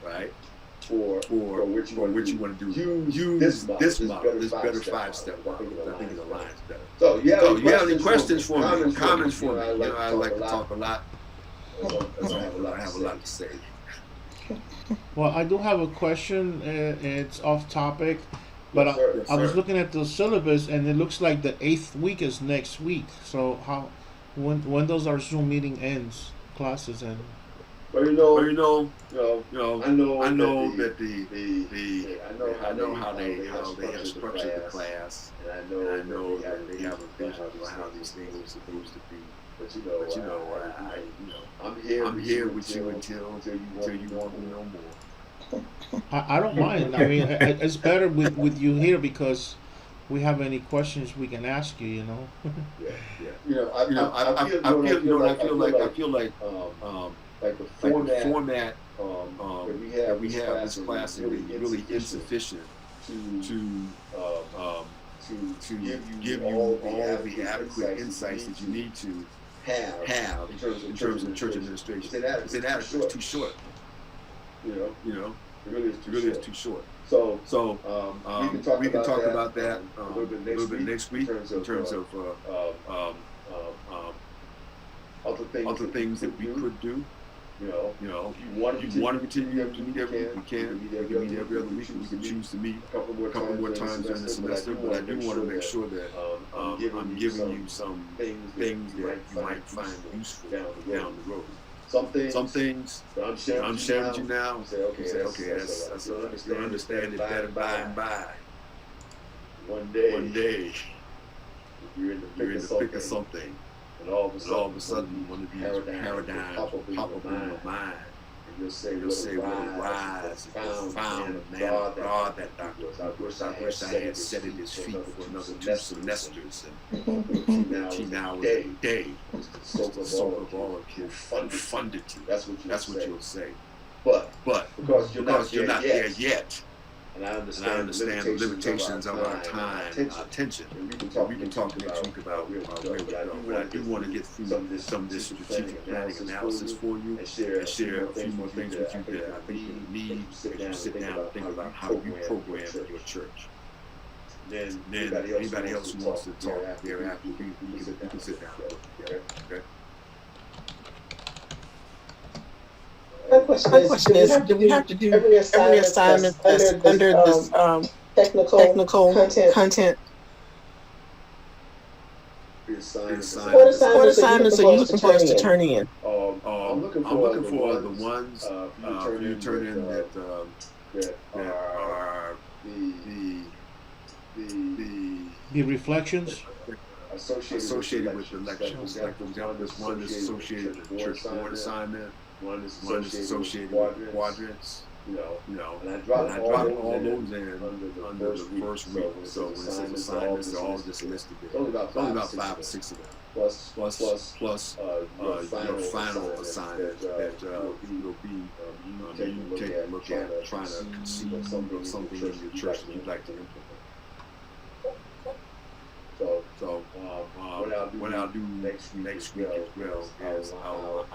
right? For what you want to do. Use this model, this better 5-step model. I think it aligns better. So you have any questions for me, comments for me? You know, I like to talk a lot. I have a lot to say. Well, I do have a question. It's off topic, but I was looking at the syllabus, and it looks like the 8th week is next week. So when does our Zoom meeting ends? Classes end? But I know that I know how they have structured the class, and I know that they have a vision for how these things are supposed to be. But I'm here with you until you want me no more. I don't mind. I mean, it's better with you here because we have any questions we can ask you. Yeah. I feel like like the format that we have this class is really insufficient to give you all the adequate insights that you need to have in terms of church administration. It's inadequate. It's too short. It really is too short. So we can talk about that a little bit next week in terms of other things that we could do. If you want to continue to meet every week, we can. We can meet every other week. We can choose to meet a couple more times during the semester. But I do want to make sure that I'm giving you some things that you might find useful down the road. Some things that I'm sharing with you now. You say, okay, you'll understand it better by and by. One day, you're in the thick of something. And all of a sudden, one of these paradigms pop up in your mind, and you'll say, "What a wise, profound man of God that Dr. I wish I had set at his feet for another 2 semesters, and 2 hours a day, the soul of all of you, funded you." That's what you'll say. But because you're not there yet. And I understand the limitations of our time, our attention. And we can talk next week about where we go. But I do want to get through some of this strategic planning analysis for you and share a few more things with you that I think you need as you sit down and think about how you program your church. Then anybody else who wants to talk thereafter, we can sit down. Okay? My question is, do we have to do every assignment that's under this technical content? What assignments are you looking for us to turn in? I'm looking for the ones for you to turn in that are The reflections. associated with the lections. Like, for example, there's one that's associated with the church board assignment. One is associated with quadrants. And I dropped all those in under the first week. So when it says assignments, they're all just listed there. Only about 5 or 6 of them. Plus your final assignment that will be you take a look at trying to conceive of something in your church that you'd like to implement. So what I'll do next week as well is I'll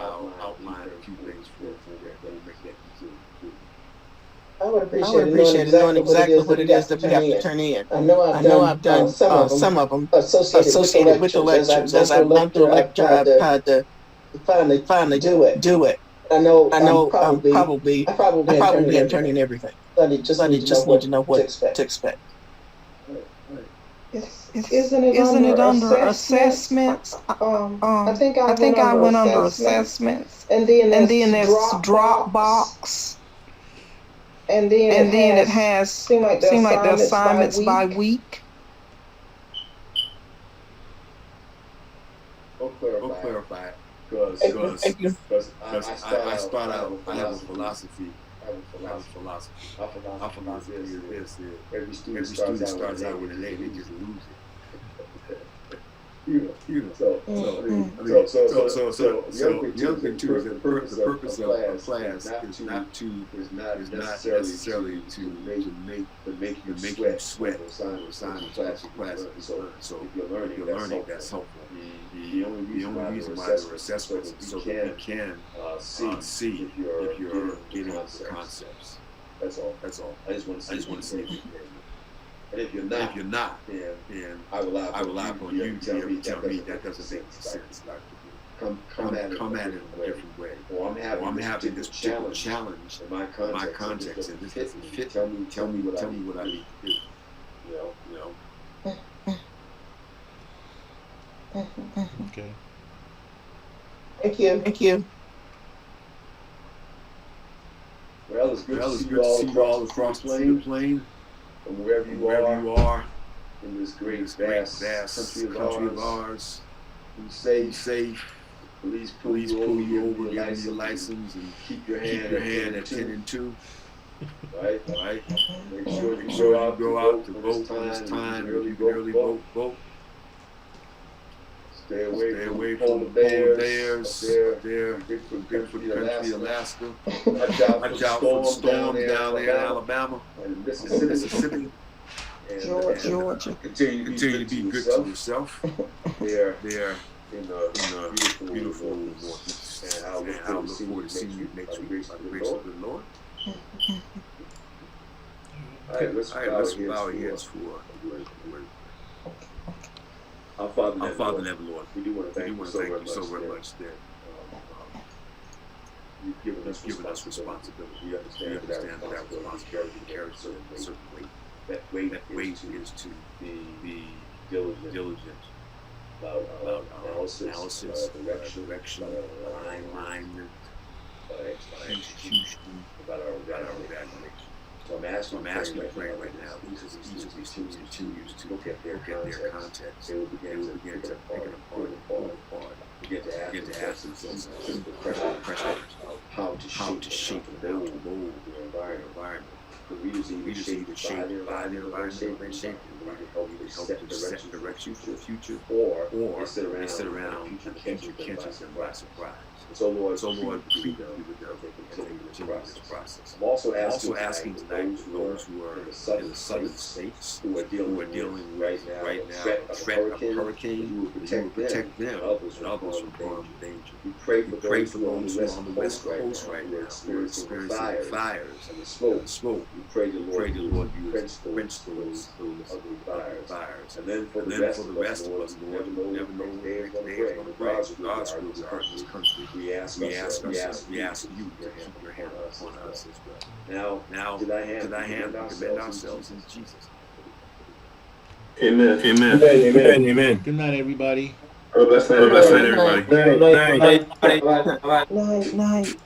outline a few things for that will make that easier. I would appreciate knowing exactly what it is that we have to turn in. I know I've done some of them associated with the lectures. As I've gone through a lecture, I've tried to finally do it. I know I probably am turning everything. I just need to know what to expect. Isn't it under assessments? I think I went under assessments, and then there's Dropbox, and then it has seem like the assignments by week. We'll clarify it because I start out. I have a philosophy. Our philosophy is this: every student starts out with an A, they just lose it. So the other thing too is that the purpose of class is not necessarily to make you sweat or sign class. So if you're learning, that's helpful. The only reason why there are assessments is so that we can see if you're getting the concepts. That's all. I just want to see it. And if you're not, then I rely upon you to be able to tell me that doesn't make sense. Come at it in a different way. Or I'm having this particular challenge in my context, and this doesn't fit. Tell me what I need to do. Okay. Thank you. it's good to see you all across the plain, from wherever you are in this great, vast country of ours. Be safe. Please pull you over, give me your license, and keep your hand at 10 and 2. Right? Make sure you go out to vote when it's time. If you can early vote. Stay away from polar bears up there in Bigfoot country, Alaska. Watch out for the storms down there in Alabama and Mississippi. And Georgia. Continue to be good to yourself. They're in a beautiful Northeast. And I'll look forward to seeing you next week by the grace of the Lord. All right, let's bow our heads for a word. Our Father in heaven, Lord, we do want to thank you so very much that you've given us responsibility. We understand that responsibility carries a certain weight. That weight is to be diligent about analysis, direction, alignment, execution, about our evaluation. So I'm asking you to pray right now because each of these things continues to look at their context. They will begin to pick it apart. Begin to ask themselves the pressures of how to shape and mold their environment. The readers either shaped by their environment, they shaped it. Help to set direction for the future, or they sit around and the future catches them by surprise. So Lord, please be with them as they continue this process. I'm also asking tonight those who are in the southern states who are dealing right now a threat of hurricane, you will protect them and others from harm and danger. We pray for those who are on the west coast right now who are experiencing fires and the smoke. We pray the Lord you quench those ugly fires. And then for the rest of us, Lord, we never know when the next day is going to bring. God's will to hurt this country. We ask you to keep your hand upon us as well. Now, to thy hand, commend ourselves in Jesus. Amen. Good night, everybody. Bless night, everybody. Night.